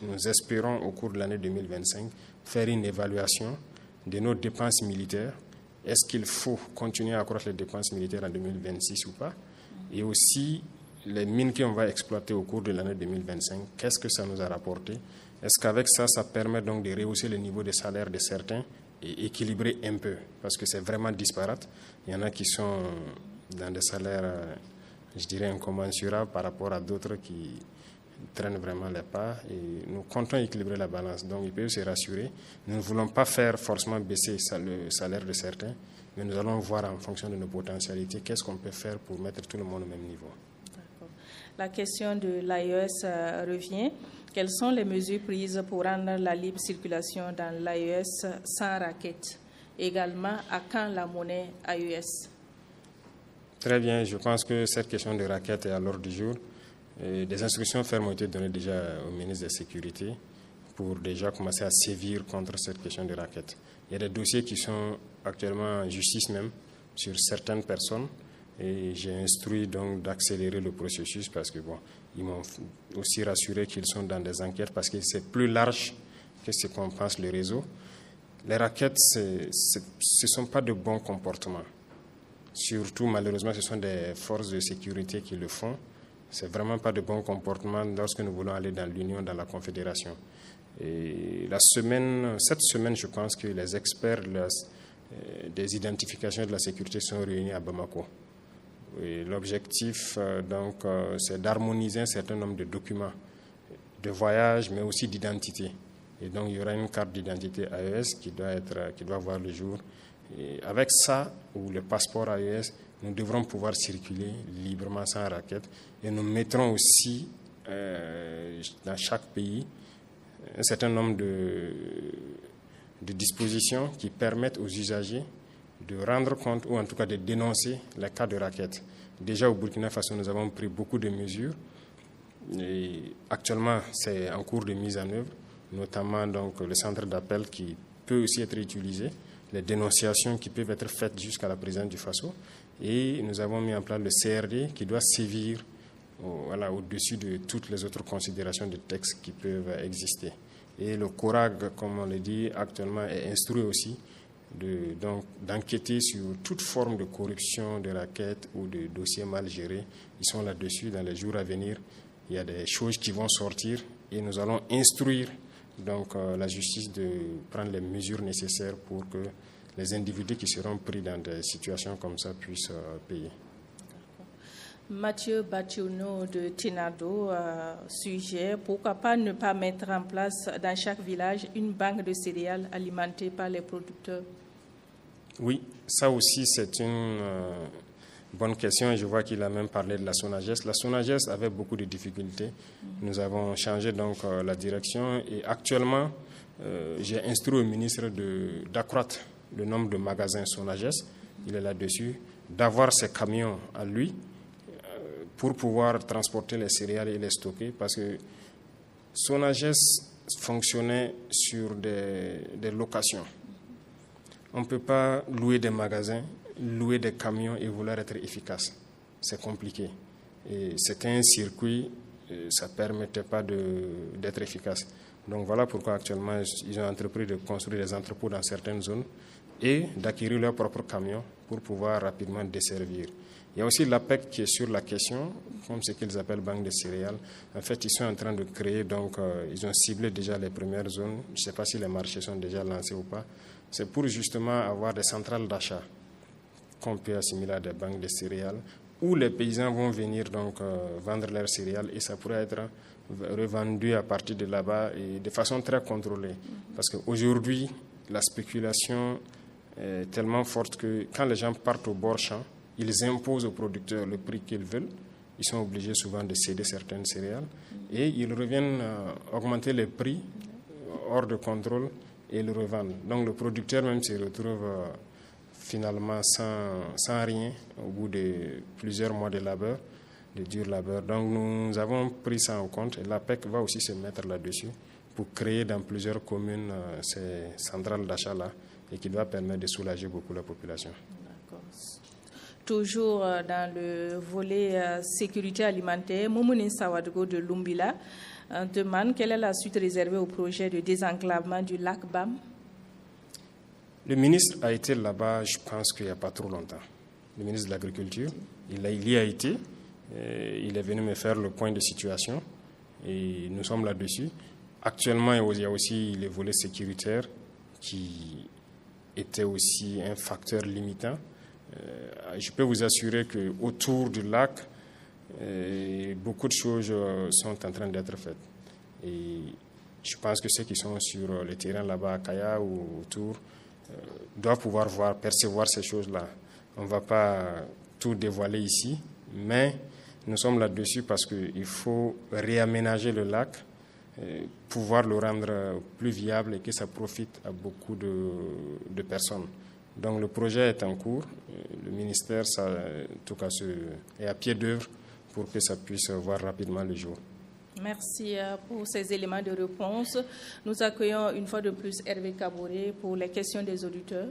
[SPEAKER 3] nous espérons au cours de l'année 2025 faire une évaluation de nos dépenses militaires. Est-ce qu'il faut continuer à accroître les dépenses militaires en 2026 ou pas? Et aussi les mines qu'on va exploiter au cours de l'année 2025, qu'est-ce que ça nous a rapporté? Est-ce qu'avec ça, ça permet donc de rehausser le niveau des salaires de certains et équilibrer un peu? Parce que c'est vraiment disparate. Il y en a qui sont dans des salaires, je dirais, incommensurables par rapport à d'autres qui traînent vraiment les pas. Et nous comptons équilibrer la balance. Donc, ils peuvent se rassurer. Nous ne voulons pas faire forcément baisser le salaire de certains, mais nous allons voir en fonction de nos potentialités qu'est-ce qu'on peut faire pour mettre tout le monde au même niveau.
[SPEAKER 2] D'accord. La question de l'AES revient. Quelles sont les mesures prises pour rendre la libre circulation dans l'AES sans raquette? Également, à quand la monnaie AES?
[SPEAKER 3] Très bien, je pense que cette question de raquette est à l'ordre du jour. Des instructions fermes ont été données déjà au ministre de la Sécurité pour déjà commencer à sévir contre cette question de raquette. Il y a des dossiers qui sont actuellement en justice même sur certaines personnes et j'ai instruit donc d'accélérer le processus parce que ils m'ont aussi rassuré qu'ils sont dans des enquêtes parce que c'est plus large que ce qu'on pense le réseau. Les raquettes, ce ne sont pas de bons comportements. Surtout, malheureusement, ce sont des forces de sécurité qui le font. Ce n'est vraiment pas de bon comportement lorsque nous voulons aller dans l'Union, dans la Confédération. Et cette semaine, je pense que les experts des identifications de la sécurité sont réunis à Bamako. L'objectif, c'est d'harmoniser un certain nombre de documents de voyage, mais aussi d'identité. Et donc, il y aura une carte d'identité AES qui doit voir le jour. Et avec ça, ou le passeport AES, nous devrons pouvoir circuler librement sans raquette. Et nous mettrons aussi dans chaque pays un certain nombre de dispositions qui permettent aux usagers de rendre compte ou en tout cas de dénoncer les cas de raquette. Déjà au Burkina Faso, nous avons pris beaucoup de mesures. Et actuellement, c'est en cours de mise en œuvre, notamment donc, le centre d'appel qui peut aussi être utilisé, les dénonciations qui peuvent être faites jusqu'à la présidence du Faso. Et nous avons mis en place le CRD qui doit sévir au-dessus de toutes les autres considérations de textes qui peuvent exister. Et le CORAG, comme on le dit actuellement, est instruit aussi d'enquêter sur toute forme de corruption, de raquettes ou de dossiers mal gérés. Ils sont là-dessus dans les jours à venir. Il y a des choses qui vont sortir et nous allons instruire donc la justice de prendre les mesures nécessaires pour que les individus qui seront pris dans des situations comme ça puissent payer.
[SPEAKER 2] Mathieu Bationo de Tinado, sujet, pourquoi pas ne pas mettre en place dans chaque village une banque de céréales alimentée par les producteurs?
[SPEAKER 3] Oui, ça aussi c'est une bonne question et je vois qu'il a même parlé de la SONAGES. La SONAGES avait beaucoup de difficultés. Nous avons changé donc la direction et actuellement j'ai instruit au ministre d'accroître le nombre de magasins SONAGES, il est là-dessus, d'avoir ses camions à lui pour pouvoir transporter les céréales et les stocker parce que SONAGES fonctionnait sur des locations. On ne peut pas louer des magasins, louer des camions et vouloir être efficace. C'est compliqué. Et c'était un circuit, ça ne permettait pas d'être efficace. Donc voilà pourquoi actuellement ils ont entrepris de construire des entrepôts dans certaines zones et d'acquérir leurs propres camions pour pouvoir rapidement desservir. Il y a aussi l'APEC qui est sur la question, comme ce qu'ils appellent banque de céréales. En fait, ils sont en train de créer, donc ils ont ciblé déjà les premières zones. Je ne sais pas si les marchés sont déjà lancés ou pas. C'est pour justement avoir des centrales d'achat qu'on peut assimiler à des banques de céréales où les paysans vont venir donc vendre leurs céréales et ça pourrait être revendu à partir de là-bas et de façon très contrôlée. Parce qu'aujourd'hui, la spéculation est tellement forte que quand les gens partent au bord champ, ils imposent aux producteurs le prix qu'ils veulent. Ils sont obligés souvent de céder certaines céréales et ils reviennent augmenter les prix hors de contrôle et le revendent. Donc le producteur même se retrouve finalement sans rien au bout de plusieurs mois de labeur, de dur labeur. Donc nous avons pris ça en compte et l'APEC va aussi se mettre là-dessus pour créer dans plusieurs communes ces centrales d'achat-là et qui va permettre de soulager beaucoup la population.
[SPEAKER 2] Toujours dans le volet sécurité alimentaire, Moumouni Sawadgo de Lumbila demande quelle est la suite réservée au projet de désenclavement du lac Bam.
[SPEAKER 3] Le ministre a été là-bas, je pense qu'il n'y a pas trop longtemps. Le ministre de l'Agriculture, il y a été. Il est venu me faire le point de situation et nous sommes là-dessus. Actuellement, il y a aussi les volets sécuritaires qui étaient aussi un facteur limitant. Je peux vous assurer qu'autour du lac, beaucoup de choses sont en train d'être faites. Et je pense que ceux qui sont sur le terrain là-bas à Kaya ou autour doivent pouvoir percevoir ces choses-là. On ne va pas tout dévoiler ici, mais nous sommes là-dessus parce qu'il faut réaménager le lac, pouvoir le rendre plus viable et que ça profite à beaucoup de personnes. Donc le projet est en cours. Le ministère, en tout cas, est à pied d'œuvre pour que ça puisse voir rapidement le jour.
[SPEAKER 2] Merci pour ces éléments de réponse. Nous accueillons une fois de plus Hervé Kaboré pour les questions des auditeurs.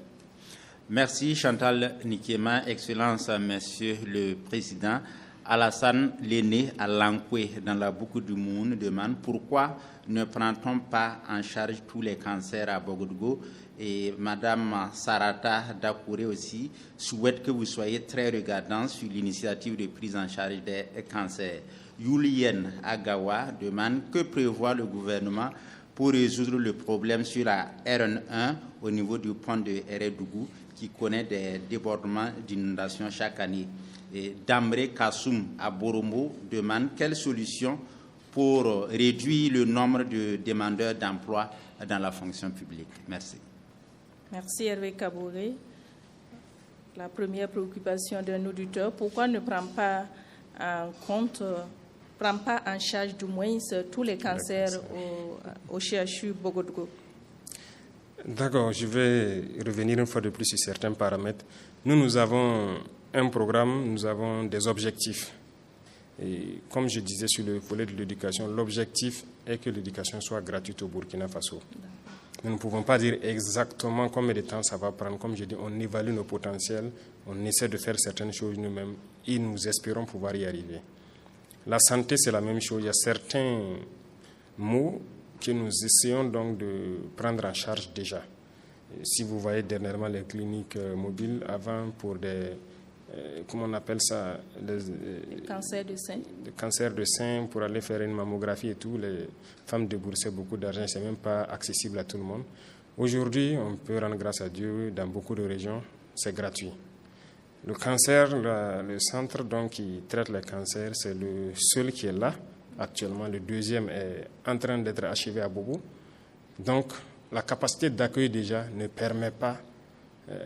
[SPEAKER 4] Merci Chantal Nikéma, Excellence, Monsieur le Président. Alassane Léné à Lankwe, dans la boucle du monde, demande pourquoi ne prend-on pas en charge tous les cancers à Bogodougou. Et Madame Sarata Dakouré aussi souhaite que vous soyez très regardant sur l'initiative de prise en charge des cancers. Yulien Agawa demande que prévoit le gouvernement pour résoudre le problème sur la RN1 au niveau du pont de Eredougou qui connaît des débordements d'inondations chaque année. Et Damré Kassoum à Borombo demande quelle solution pour réduire le nombre de demandeurs d'emploi dans la fonction publique. Merci.
[SPEAKER 2] Merci Hervé Kaboré. La première préoccupation d'un auditeur, pourquoi ne prend pas en charge du moins tous les cancers au CHU Bogodougou?
[SPEAKER 3] D'accord, je vais revenir une fois de plus sur certains paramètres. Nous avons un programme, nous avons des objectifs. Et comme je disais sur le volet de l'éducation, l'objectif est que l'éducation soit gratuite au Burkina Faso. Nous ne pouvons pas dire exactement combien de temps ça va prendre. Comme je dis, on évalue nos potentiels, on essaie de faire certaines choses nous-mêmes et nous espérons pouvoir y arriver. La santé, c'est la même chose. Il y a certains mots que nous essayons donc de prendre en charge déjà. Si vous voyez dernièrement les cliniques mobiles, avant pour des comment on appelle ça,
[SPEAKER 2] le cancer de sein.
[SPEAKER 3] Le cancer de sein, pour aller faire une mammographie et tout, les femmes déboursaient beaucoup d'argent, c'est même pas accessible à tout le monde. Aujourd'hui, on peut rendre grâce à Dieu, dans beaucoup de régions, c'est gratuit. Le cancer, le centre donc, qui traite les cancers, c'est le seul qui est là actuellement. Le deuxième est en train d'être achevé à Bobo. Donc, la capacité d'accueil déjà ne permet pas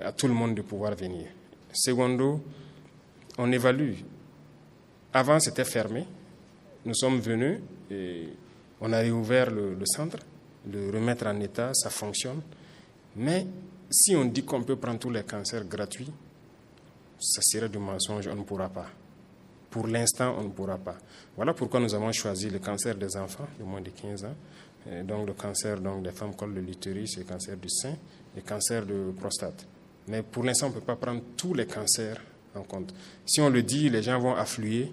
[SPEAKER 3] à tout le monde de pouvoir venir. Secondo, on évalue. Avant, c'était fermé. Nous sommes venus et on a réouvert le centre, le remettre en état, ça fonctionne. Mais si on dit qu'on peut prendre tous les cancers gratuits, ça serait du mensonge, on ne pourra pas. Pour l'instant, on ne pourra pas. Voilà pourquoi nous avons choisi le cancer des enfants de moins de 15 ans, et donc le cancer donc, des femmes col de l'utérus, le cancer du sein, le cancer de prostate. Mais pour l'instant, on ne peut pas prendre tous les cancers en compte. Si on le dit, les gens vont affluer,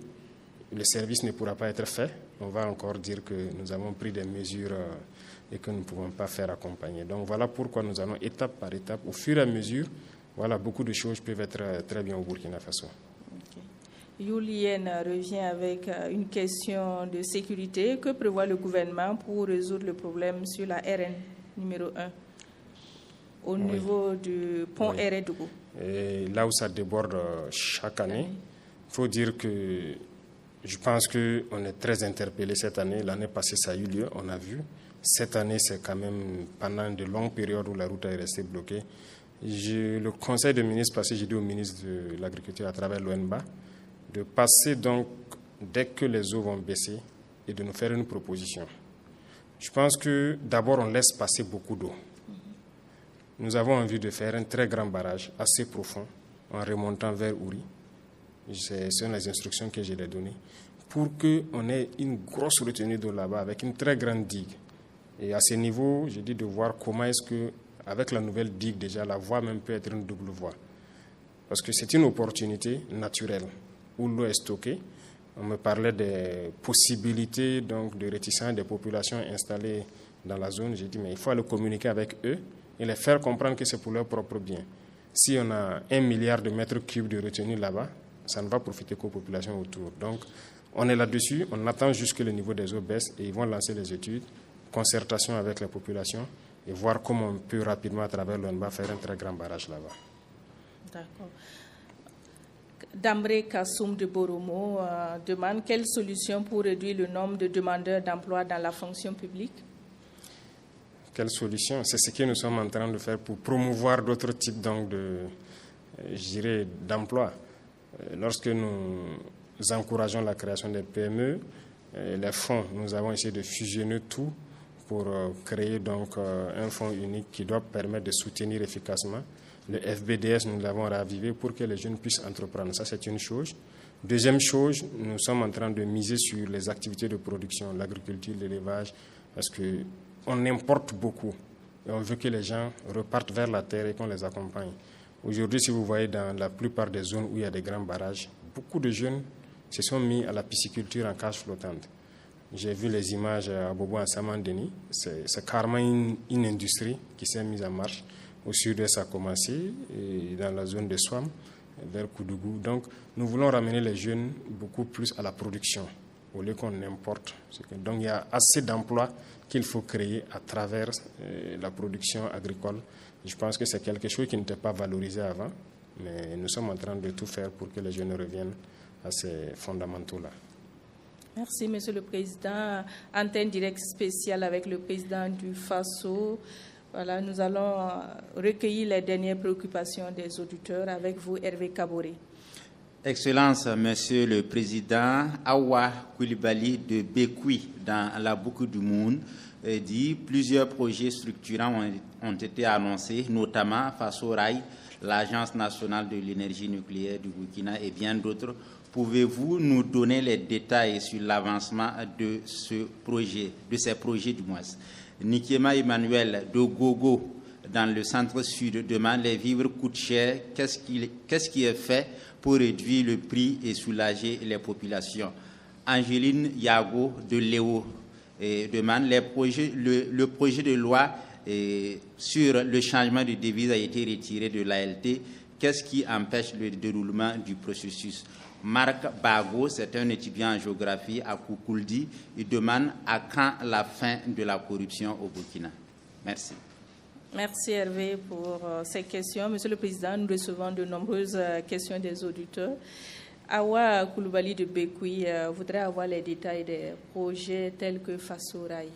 [SPEAKER 3] le service ne pourra pas être fait. On va encore dire que nous avons pris des mesures et que nous ne pouvons pas faire accompagner. Donc voilà pourquoi nous allons étape par étape, au fur et à mesure. Voilà, beaucoup de choses peuvent être très bien au Burkina Faso.
[SPEAKER 2] Julien revient avec une question de sécurité. Que prévoit le gouvernement pour résoudre le problème sur la RN numéro 1 au niveau du pont RN Dougou?
[SPEAKER 3] Et là où ça déborde chaque année, il faut dire que je pense qu'on est très interpellé cette année. L'année passée, ça a eu lieu, on a vu. Cette année, c'est quand même pendant de longues périodes où la route est restée bloquée. Le conseil de ministres passé, j'ai dit au ministre de l'Agriculture à travers l'ONBA, de passer donc, dès que les eaux vont baisser, et de nous faire une proposition. Je pense que d'abord, on laisse passer beaucoup d'eau. Nous avons envie de faire un très grand barrage, assez profond, en remontant vers Ouri. Ce sont les instructions que je l'ai données, pour qu'on ait une grosse retenue d'eau là-bas, avec une très grande digue. Et à ce niveau, j'ai dit de voir comment est-ce que, avec la nouvelle digue déjà, la voie même peut être une double voie. Parce que c'est une opportunité naturelle, où l'eau est stockée. On me parlait des possibilités donc, de réticence des populations installées dans la zone. J'ai dit, mais il faut aller communiquer avec eux et les faire comprendre que c'est pour leur propre bien. Si on a 1 milliard de mètres cubes de retenue là-bas, ça ne va profiter qu'aux populations autour. Donc, on est là-dessus, on attend juste que le niveau des eaux baisse et ils vont lancer les études, concertation avec les populations et voir comment on peut rapidement, à travers l'ONBA, faire un très grand barrage là-bas.
[SPEAKER 2] D'accord. Dambré Kassoum de Boromo demande quelle solution pour réduire le nombre de demandeurs d'emploi dans la fonction publique?
[SPEAKER 3] Quelle solution? C'est ce que nous sommes en train de faire pour promouvoir d'autres types donc, d'emplois. Lorsque nous encourageons la création des PME, les fonds, nous avons essayé de fusionner tout pour créer donc, un fonds unique qui doit permettre de soutenir efficacement. Le FBDS, nous l'avons ravivé pour que les jeunes puissent entreprendre. Ça, c'est une chose. Deuxième chose, nous sommes en train de miser sur les activités de production, l'agriculture, l'élevage, parce qu'on importe beaucoup. Et on veut que les gens repartent vers la terre et qu'on les accompagne. Aujourd'hui, si vous voyez dans la plupart des zones où il y a des grands barrages, beaucoup de jeunes se sont mis à la pisciculture en cage flottante. J'ai vu les images à Bobo en Samandeni. C'est carrément une industrie qui s'est mise en marche. Au sud-est, ça a commencé, et dans la zone de Swam, vers Koudougou. Donc, nous voulons ramener les jeunes beaucoup plus à la production, au lieu qu'on importe. Donc, il y a assez d'emplois qu'il faut créer à travers la production agricole. Je pense que c'est quelque chose qui n'était pas valorisé avant, mais nous sommes en train de tout faire pour que les jeunes reviennent à ces fondamentaux-là.
[SPEAKER 2] Merci, Monsieur le Président. Antenne directe spéciale avec le président du FASO. Voilà, nous allons recueillir les dernières préoccupations des auditeurs avec vous, Hervé Kaboré.
[SPEAKER 4] Excellence, Monsieur le Président, Awa Koulibaly de Bekoui, dans la boucle du monde, dit plusieurs projets structurants ont été annoncés, notamment FASO Rail, l'Agence nationale de l'énergie nucléaire du Burkina et bien d'autres. Pouvez-vous nous donner les détails sur l'avancement de ces projets du mois? Nikiema Emmanuel de Gogo, dans le centre-sud, demande les vivres coûtent cher. Qu'est-ce qui est fait pour réduire le prix et soulager les populations? Angéline Yago de Léo demande le projet de loi sur le changement de devise a été retiré de l'ALT. qu'est-ce qui empêche le déroulement du processus? Marc Bago, c'est un étudiant en géographie à Koukouldi. Il demande à quand la fin de la corruption au Burkina. Merci.
[SPEAKER 2] Merci Hervé pour ces questions. Monsieur le Président, nous recevons de nombreuses questions des auditeurs. Awa Koulibaly de Bekoui voudrait avoir les détails des projets tels que Faso-Rail.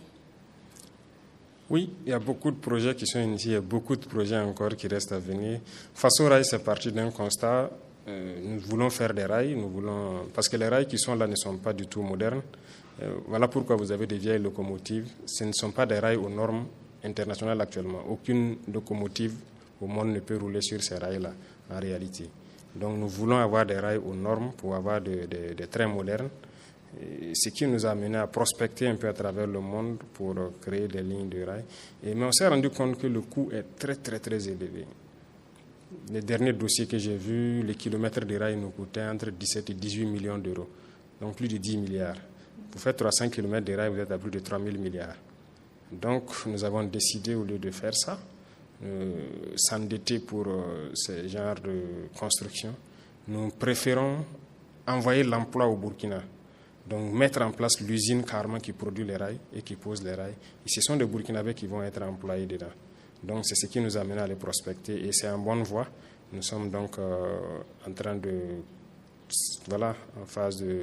[SPEAKER 3] Oui, il y a beaucoup de projets qui sont initiés, il y a beaucoup de projets encore qui restent à venir. Faso-Rail, c'est parti d'un constat. Nous voulons faire des rails, parce que les rails qui sont là ne sont pas du tout modernes. Voilà pourquoi vous avez des vieilles locomotives. Ce ne sont pas des rails aux normes internationales actuellement. Aucune locomotive au monde ne peut rouler sur ces rails-là, en réalité. Donc nous voulons avoir des rails aux normes pour avoir des trains modernes, ce qui nous a amené à prospecter un peu à travers le monde pour créer des lignes de rails. Mais on s'est rendu compte que le coût est très, très, très élevé. Les derniers dossiers que j'ai vus, les kilomètres de rails nous coûtaient entre 17 et 18 millions d'euros, donc plus de 10 milliards. Vous faites 300 km de rails, vous êtes à plus de 3 000 milliards. Donc nous avons décidé, au lieu de faire ça, s'endetter pour ce genre de construction, nous préférons envoyer l'emploi au Burkina. Donc mettre en place l'usine carrément qui produit les rails et qui pose les rails. Et ce sont des Burkinabés qui vont être employés dedans. Donc c'est ce qui nous amène à les prospecter et c'est en bonne voie. Nous sommes donc en train de, en phase de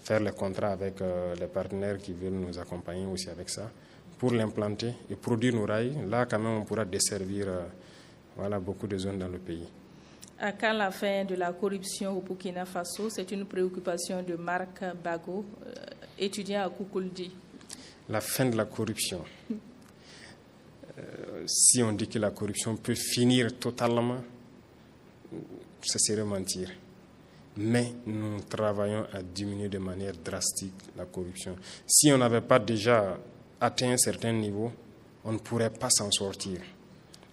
[SPEAKER 3] faire les contrats avec les partenaires qui veulent nous accompagner aussi avec ça, pour l'implanter et produire nos rails. Là, quand même, on pourra desservir beaucoup de zones dans le pays.
[SPEAKER 2] À quand la fin de la corruption au Burkina Faso? C'est une préoccupation de Marc Bago, étudiant à Koukouldi. La
[SPEAKER 3] fin de la corruption. Si on dit que la corruption peut finir totalement, ça serait mentir. Mais nous travaillons à diminuer de manière drastique la corruption. Si on n'avait pas déjà atteint un certain niveau, on ne pourrait pas s'en sortir.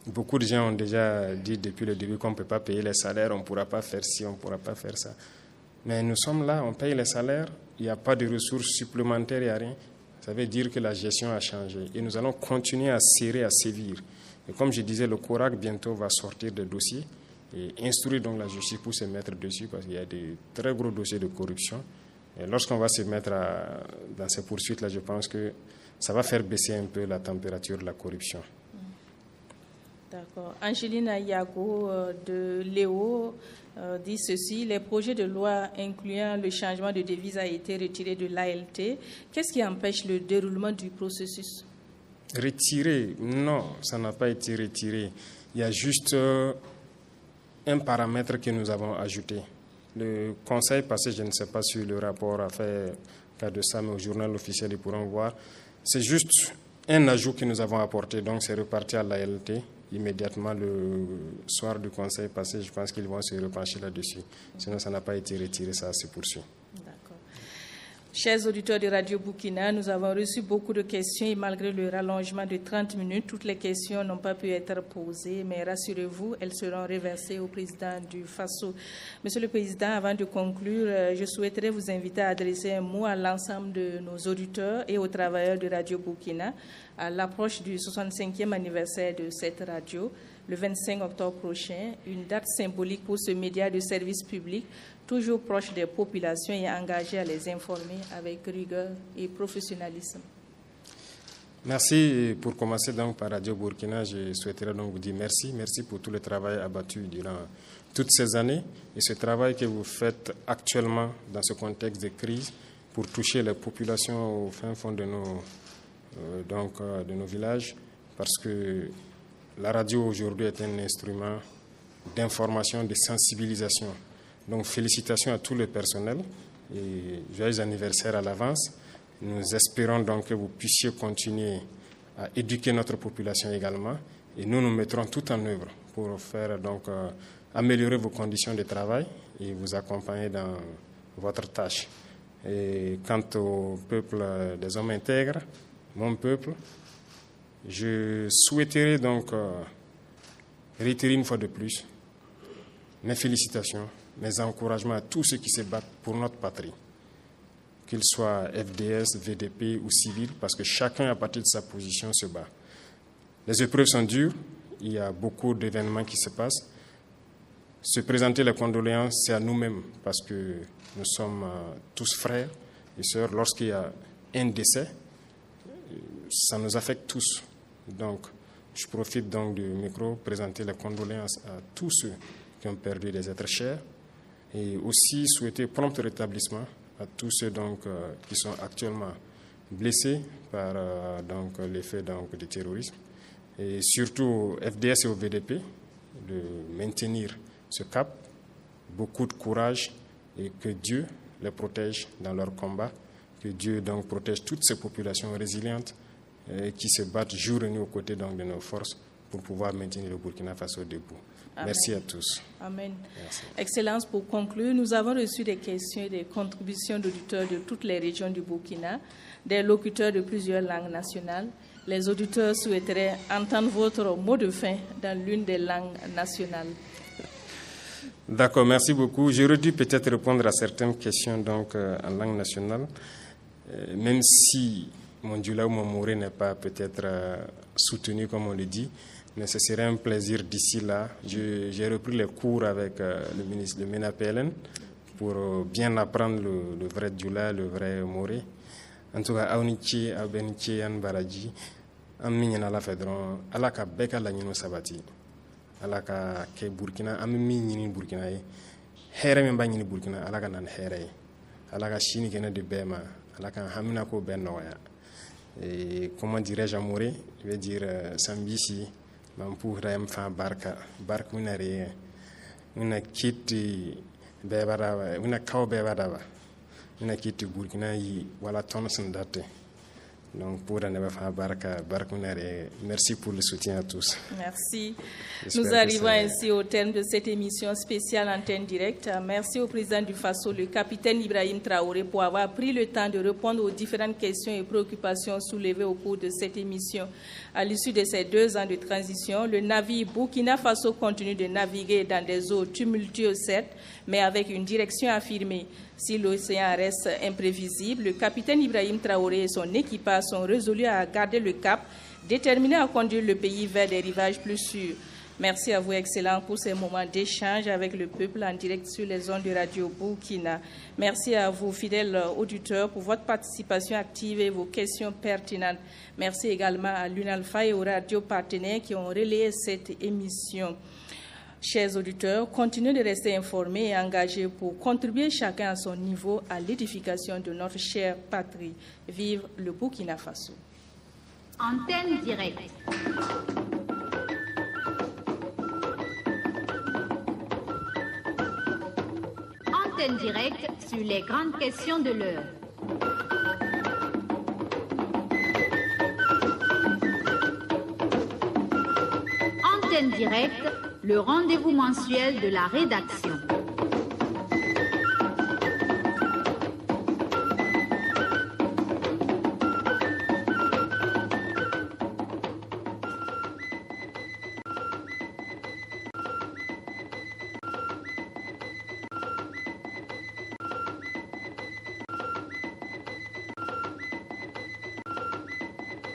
[SPEAKER 3] Beaucoup de gens ont déjà dit depuis le début qu'on ne peut pas payer les salaires, on ne pourra pas faire ci, on ne pourra pas faire ça. Mais nous sommes là, on paye les salaires, il n'y a pas de ressources supplémentaires, il n'y a rien. Ça veut dire que la gestion a changé. Et nous allons continuer à serrer, à sévir. Et comme je disais, le CORAC bientôt va sortir des dossiers et instruire donc la justice pour se mettre dessus parce qu'il y a des très gros dossiers de corruption. Et lorsqu'on va se mettre dans ces poursuites-là, je pense que ça va faire baisser un peu la température de la corruption.
[SPEAKER 2] D'accord. Angelina Yago de Léo dit ceci: les projets de loi incluant le changement de devise a été retiré de l'ALT. Qu'est-ce qui empêche le déroulement du processus?
[SPEAKER 3] Retiré? Non, ça n'a pas été retiré. Il y a juste un paramètre que nous avons ajouté. Le conseil passé, je ne sais pas si le rapport a fait cas de ça, mais au journal officiel, ils pourront voir. C'est juste un ajout que nous avons apporté, donc c'est reparti à l'ALT. Immédiatement le soir du conseil passé, je pense qu'ils vont se repencher là-dessus. Sinon, ça n'a pas été retiré, ça se poursuit.
[SPEAKER 2] D'accord. Chers auditeurs de Radio Burkina, nous avons reçu beaucoup de questions et malgré le rallongement de 30 minutes, toutes les questions n'ont pas pu être posées, mais rassurez-vous, elles seront reversées au président du FASO. Monsieur le Président, avant de conclure, je souhaiterais vous inviter à adresser un mot à l'ensemble de nos auditeurs et aux travailleurs de Radio Burkina à l'approche du 65e anniversaire de cette radio, le 25 octobre prochain, une date symbolique pour ce média de service public, toujours proche des populations et engagé à les informer avec rigueur et professionnalisme.
[SPEAKER 3] Merci. Pour commencer donc par Radio Burkina, je souhaiterais donc vous dire merci. Merci pour tout le travail abattu durant toutes ces années et ce travail que vous faites actuellement dans ce contexte de crise pour toucher les populations au fin fond de nos villages, parce que la radio aujourd'hui est un instrument d'information, de sensibilisation. Donc félicitations à tout le personnel et joyeux anniversaire à l'avance. Nous espérons donc que vous puissiez continuer à éduquer notre population également et nous mettrons tout en œuvre pour faire donc améliorer vos conditions de travail et vous accompagner dans votre tâche. Et quant au peuple des hommes intègres, mon peuple, je souhaiterais donc réitérer une fois de plus mes félicitations, mes encouragements à tous ceux qui se battent pour notre patrie, qu'ils soient FDS, VDP ou civils, parce que chacun, à partir de sa position, se bat. Les épreuves sont dures, il y a beaucoup d'événements qui se passent, Se présenter les condoléances, c'est à nous-mêmes, parce que nous sommes tous frères et sœurs. Lorsqu'il y a un décès, ça nous affecte tous. Donc, je profite donc du micro pour présenter les condoléances à tous ceux qui ont perdu des êtres chers et aussi souhaiter prompt rétablissement à tous ceux donc, qui sont actuellement blessés par donc, l'effet donc, du terrorisme. Et surtout au FDS et au VDP de maintenir ce cap, beaucoup de courage et que Dieu les protège dans leur combat, que Dieu donc protège toutes ces populations résilientes qui se battent jour et nuit aux côtés donc, de nos forces pour pouvoir maintenir le Burkina Faso debout. Amen. Merci à tous.
[SPEAKER 2] Amen.
[SPEAKER 3] Merci.
[SPEAKER 2] Excellence, pour conclure, nous avons reçu des questions et des contributions d'auditeurs de toutes les régions du Burkina, des locuteurs de plusieurs langues nationales. Les auditeurs souhaiteraient entendre votre mot de fin dans l'une des langues nationales.
[SPEAKER 3] D'accord, merci beaucoup. J'aurais dû peut-être répondre à certaines questions donc, en langue nationale, même si mon Dioula ou mon Moré n'est pas peut-être soutenu comme on le dit, mais ce serait un plaisir d'ici là. J'ai repris les cours avec le ministre de MENA-PLN pour bien apprendre le vrai Dioula, le vrai Moré. En tout cas, Aounichi, Abenichi, Yan Baraji, Aminyana la Fedron, Alaka Beka la Nino Sabati. Alaka ke Burkina amimi nyini Burkina ye here men ba nyini Burkina alaka nan here ye alaka chini kena de bema alaka hamina ko ben noya et comment dirais-je amouré je vais dire sambisi mampu ram fa barka una re una kiti bebara una kaw bebara una kiti Burkina yi wala ton sandate. Donc, pour merci pour le soutien à tous.
[SPEAKER 2] Merci. Nous arrivons ainsi au terme de cette émission spéciale Antenne Directe. Merci au président du FASO, le capitaine Ibrahim Traoré, pour avoir pris le temps de répondre aux différentes questions et préoccupations soulevées au cours de cette émission. À l'issue de ces 2 ans de transition, le navire Burkina Faso continue de naviguer dans des eaux tumultueuses, certes, mais avec une direction affirmée. Si l'océan reste imprévisible, le capitaine Ibrahim Traoré et son équipage sont résolus à garder le cap, déterminés à conduire le pays vers des rivages plus sûrs. Merci à vous, Excellence, pour ces moments d'échange avec le peuple en direct sur les ondes de Radio Burkina. Merci à vous, fidèles auditeurs, pour votre participation active et vos questions pertinentes. Merci également à l'UNALPHA et aux radios partenaires qui ont relayé cette émission. Chers auditeurs, continuez de rester informés et engagés pour contribuer chacun à son niveau à l'édification de notre chère patrie. Vive le Burkina Faso.
[SPEAKER 5] Antenne directe. Antenne directe sur les grandes questions de l'heure. Antenne directe, le rendez-vous mensuel de la rédaction.